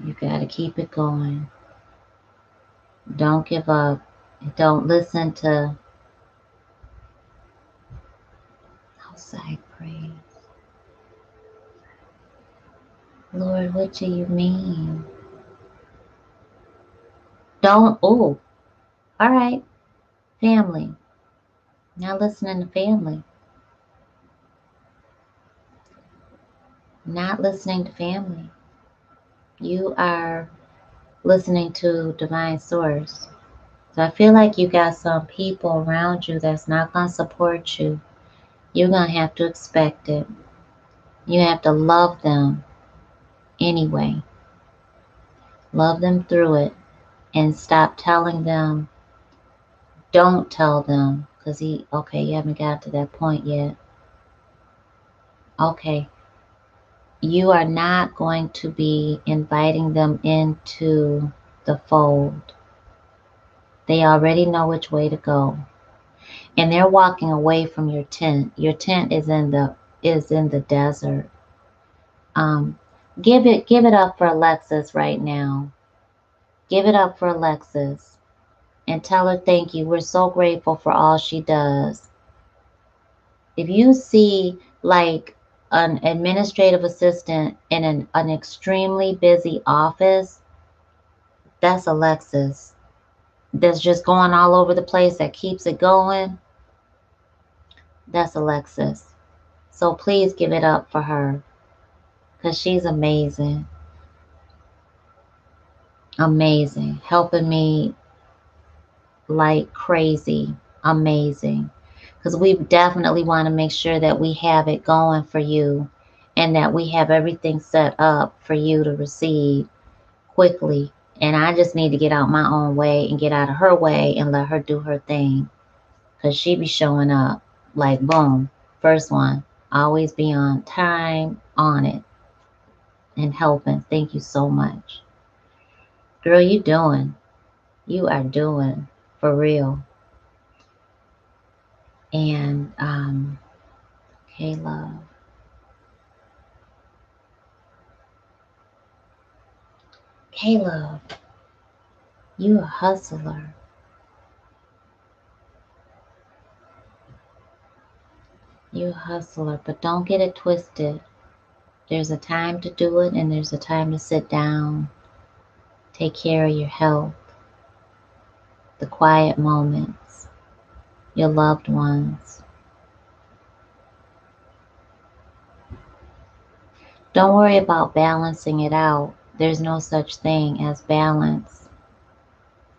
You gotta keep it going. Don't give up. Don't listen to outside praise. Lord, what do you mean? Don't, oh, all right. Family. Not listening to family. Not listening to family. You are listening to divine source. So I feel like you got some people around you that's not going to support you. You're going to have to expect it. You have to love them anyway. Love them through it and stop telling them. Don't tell them because okay, you haven't got to that point yet. Okay, you are not going to be inviting them into the fold. They already know which way to go. And they're walking away from your tent. Your tent is in the desert. Um, give it up for Alexis right now. Give it up for Alexis and tell her thank you. We're so grateful for all she does. If you see like an administrative assistant in an extremely busy office, that's Alexis. That's just going all over the place, that keeps it going. That's Alexis. So please give it up for her because she's amazing. Amazing. Helping me like crazy. Amazing. Because we definitely want to make sure that we have it going for you and that we have everything set up for you to receive quickly. And I just need to get out my own way and get out of her way and let her do her thing. Because she be showing up like boom. First one. Always be on time, on it, and helping. Thank you so much. Girl, you doing. You are doing for real. And Caleb. Caleb, you a hustler. You a hustler, but don't get it twisted. There's a time to do it and there's a time to sit down. Take care of your health, the quiet moments, your loved ones. Don't worry about balancing it out. There's no such thing as balance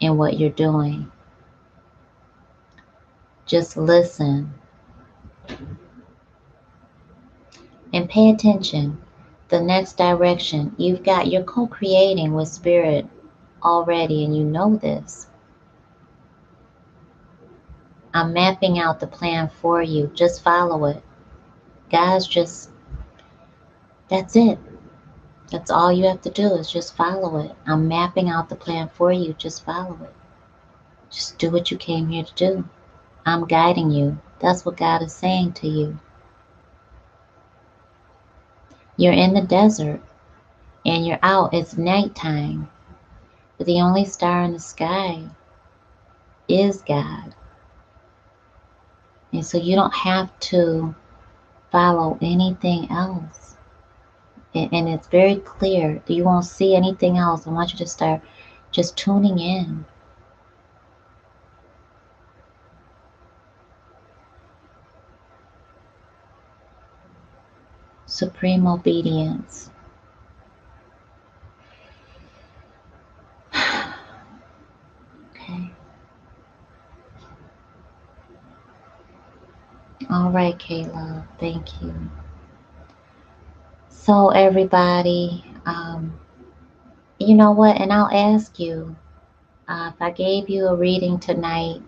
in what you're doing. Just listen and pay attention. The next direction, you're co-creating with spirit already and you know this. I'm mapping out the plan for you. Just follow it. Guys, that's it. That's all you have to do is just follow it. I'm mapping out the plan for you. Just follow it. Just do what you came here to do. I'm guiding you. That's what God is saying to you. You're in the desert and you're out. It's nighttime. But the only star in the sky is God. And so you don't have to follow anything else. And it's very clear. You won't see anything else. I want you to start just tuning in. Supreme obedience. Okay. All right, Kayla. Thank you. So everybody, you know what? And I'll ask you, if I gave you a reading tonight,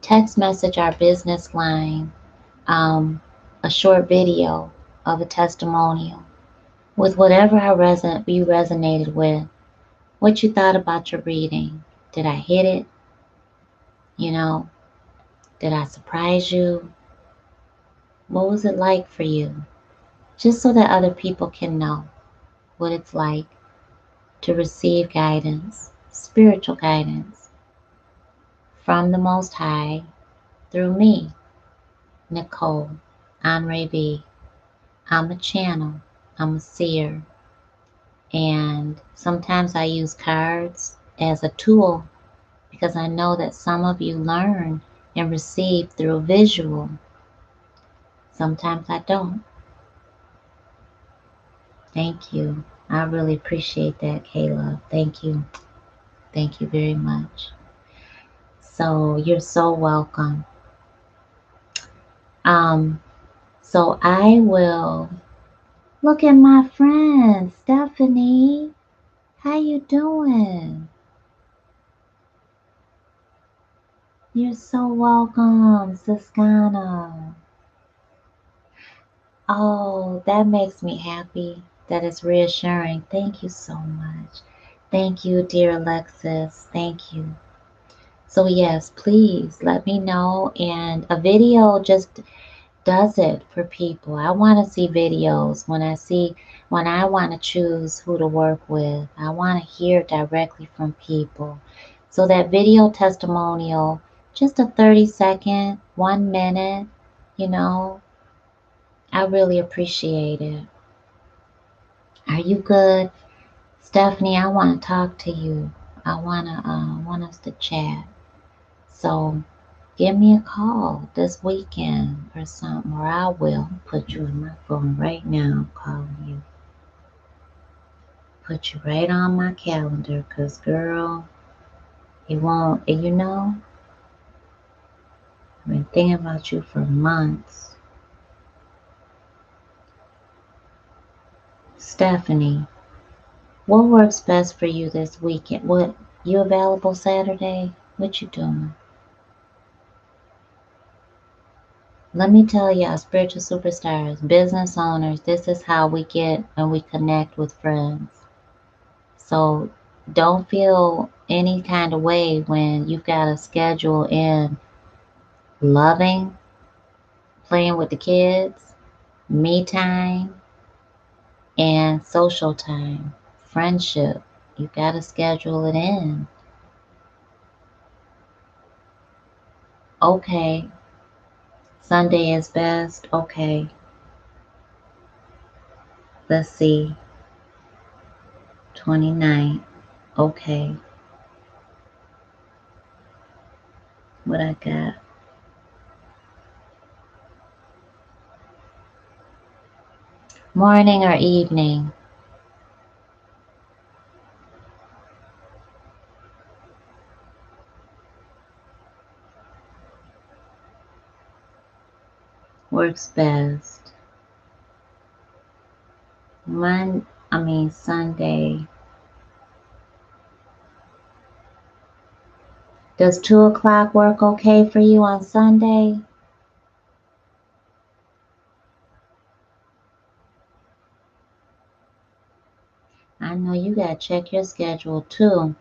text message our business line, a short video of a testimonial with whatever you resonated with, what you thought about your reading. Did I hit it? You know, did I surprise you? What was it like for you? Just so that other people can know what it's like to receive guidance, spiritual guidance from the Most High through me, Nicole Honore B. I'm a channel, I'm a seer, and sometimes I use cards as a tool because I know that some of you learn and receive through visual. Sometimes I don't. Thank you. I really appreciate that, Kayla. Thank you. Thank you very much. So you're so welcome. Um, so I will look at my friend Stephanie. How you doing? You're so welcome, Siskana. Oh, that makes me happy. That is reassuring. Thank you so much. Thank you, dear Alexis. Thank you. So yes, please let me know. And a video just does it for people. I want to see videos when I want to choose who to work with. I want to hear directly from people. So that video testimonial, just a 30-second, 1 minute, you know, I really appreciate it. Are you good? Stephanie, I want to talk to you. I want us to chat. So give me a call this weekend or something, or I will put you in my phone right now. I'm calling you. Put you right on my calendar, 'cause girl, it won't, you know, I've been thinking about you for months. Stephanie, what works best for you this weekend? What, you available Saturday? What you doing? Let me tell y'all, spiritual superstars, business owners, this is how we get and we connect with friends. So don't feel any kind of way when you've got to schedule in loving, playing with the kids, me time, and social time, friendship. You got to schedule it in. Okay, Sunday is best. Okay, let's see, 29th. Okay, what I got? Morning or evening? Works best. Sunday. Does 2 o'clock work okay for you on Sunday? I know you gotta check your schedule too.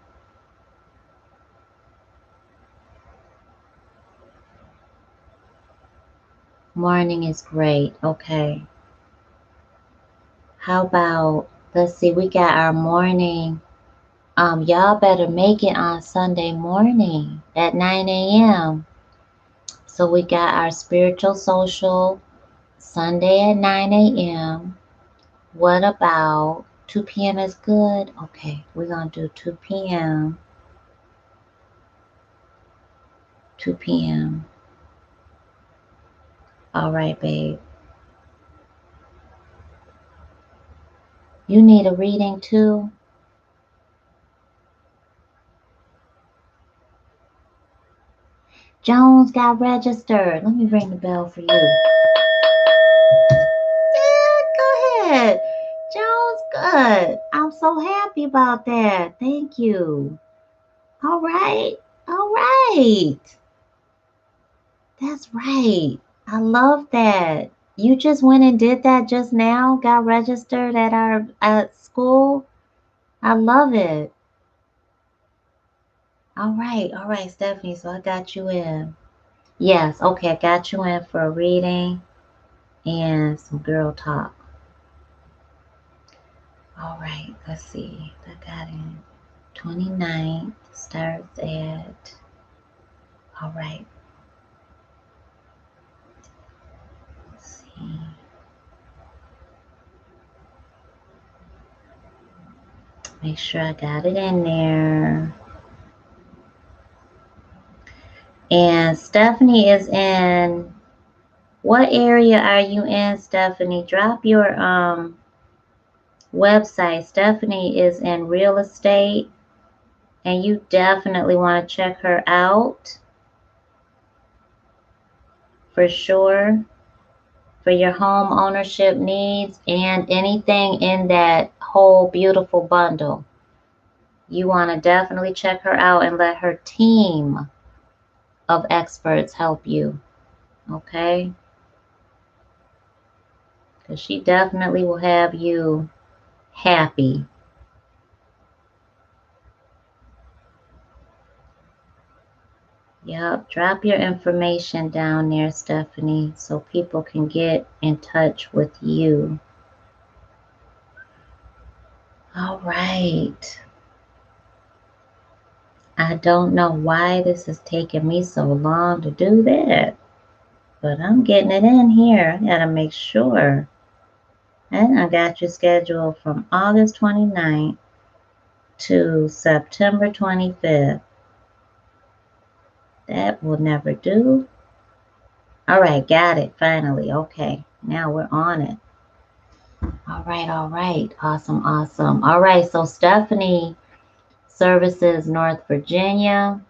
Morning is great. Okay. How about, let's see, we got our morning. Y'all better make it on Sunday morning at 9 a.m. So we got our spiritual social Sunday at 9 a.m. What about 2 p.m. is good? Okay, we're gonna do 2 p.m. 2 p.m. All right, babe. You need a reading too? Jones got registered. Let me ring the bell for you. Yeah, go ahead. Jones, good. I'm so happy about that. Thank you. All right. All right. That's right. I love that. You just went and did that just now? Got registered at our at school? I love it. All right, Stephanie. So I got you in. Yes, okay, I got you in for a reading and some girl talk. All right, let's see. I got in 29th, starts at, all right, let's see. Make sure I got it in there. And Stephanie is in, what area are you in, Stephanie? Drop your website. Stephanie is in real estate, and you definitely want to check her out for sure, for your home ownership needs and anything in that whole beautiful bundle. You want to definitely check her out and let her team of experts help you, okay? Because she definitely will have you happy. Yep, drop your information down there, Stephanie, so people can get in touch with you. All right. I don't know why this is taking me so long to do that, but I'm getting it in here. I gotta make sure. And I got you scheduled from August 29th to September 25th. That will never do. All right, got it finally. Okay, now we're on it. All right, all right. Awesome, awesome. All right, so Stephanie services Northern Virginia,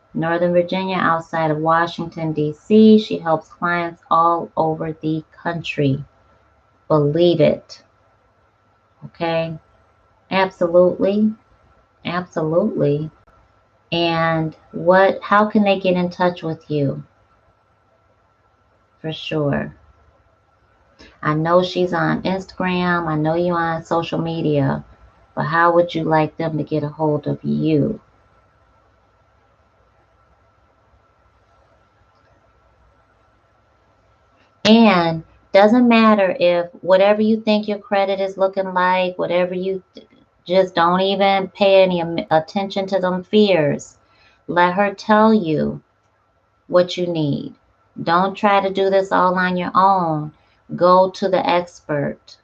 outside of Washington, D.C. She helps clients all over the country. Believe it. Okay? Absolutely. Absolutely. And how can they get in touch with you? For sure. I know she's on Instagram. I know you're on social media. But how would you like them to get a hold of you? And doesn't matter if whatever you think your credit is looking like, whatever you just don't even pay any attention to them fears. Let her tell you what you need. Don't try to do this all on your own. Go to the expert.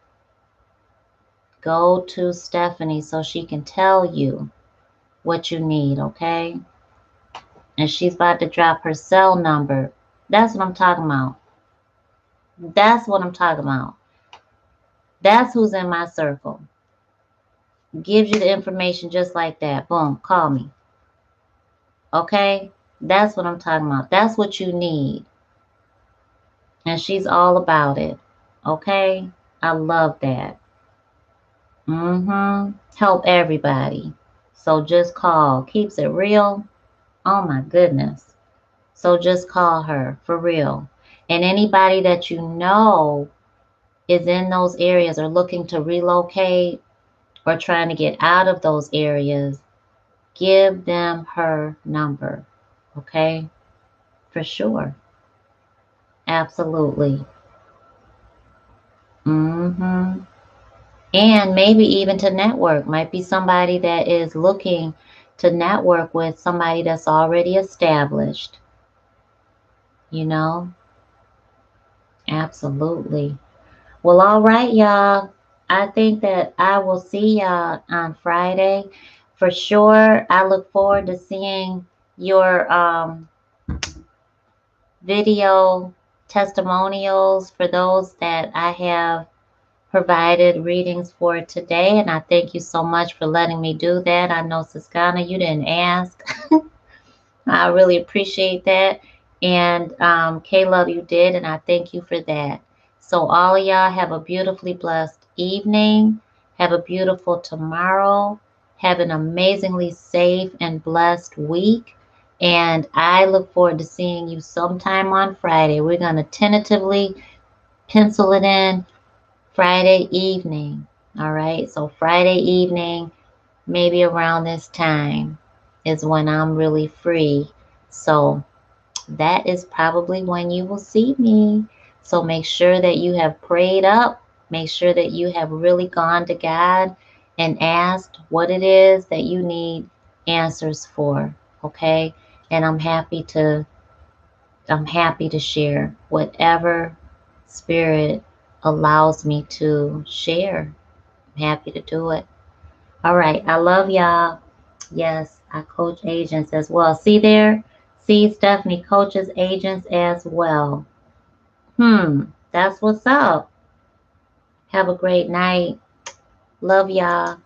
Go to Stephanie so she can tell you what you need, okay? And she's about to drop her cell number. That's what I'm talking about. That's what I'm talking about. That's who's in my circle. Gives you the information just like that. Boom, call me. Okay? That's what I'm talking about. That's what you need. And she's all about it. Okay? I love that. Help everybody. So just call. Keeps it real. Oh my goodness. So just call her for real. And anybody that you know is in those areas or looking to relocate or trying to get out of those areas, give them her number. Okay? For sure. Absolutely. And maybe even to network. Might be somebody that is looking to network with somebody that's already established. You know? Absolutely. Well, all right, y'all. I think that I will see y'all on Friday. For sure, I look forward to seeing your video testimonials for those that I have provided readings for today. And I thank you so much for letting me do that. I know, Siskana, you didn't ask. I really appreciate that. And K-Love, you did, and I thank you for that. So all of y'all have a beautifully blessed evening. Have a beautiful tomorrow. Have an amazingly safe and blessed week. And I look forward to seeing you sometime on Friday. We're going to tentatively pencil it in Friday evening. All right. So Friday evening, maybe around this time is when I'm really free. So that is probably when you will see me. So make sure that you have prayed up. Make sure that you have really gone to God and asked what it is that you need answers for. Okay. And I'm happy to share whatever spirit allows me to share. I'm happy to do it. All right. I love y'all. Yes, I coach agents as well. See there? see, Stephanie, coaches, agents as well. That's what's up. Have a great night. Love y'all.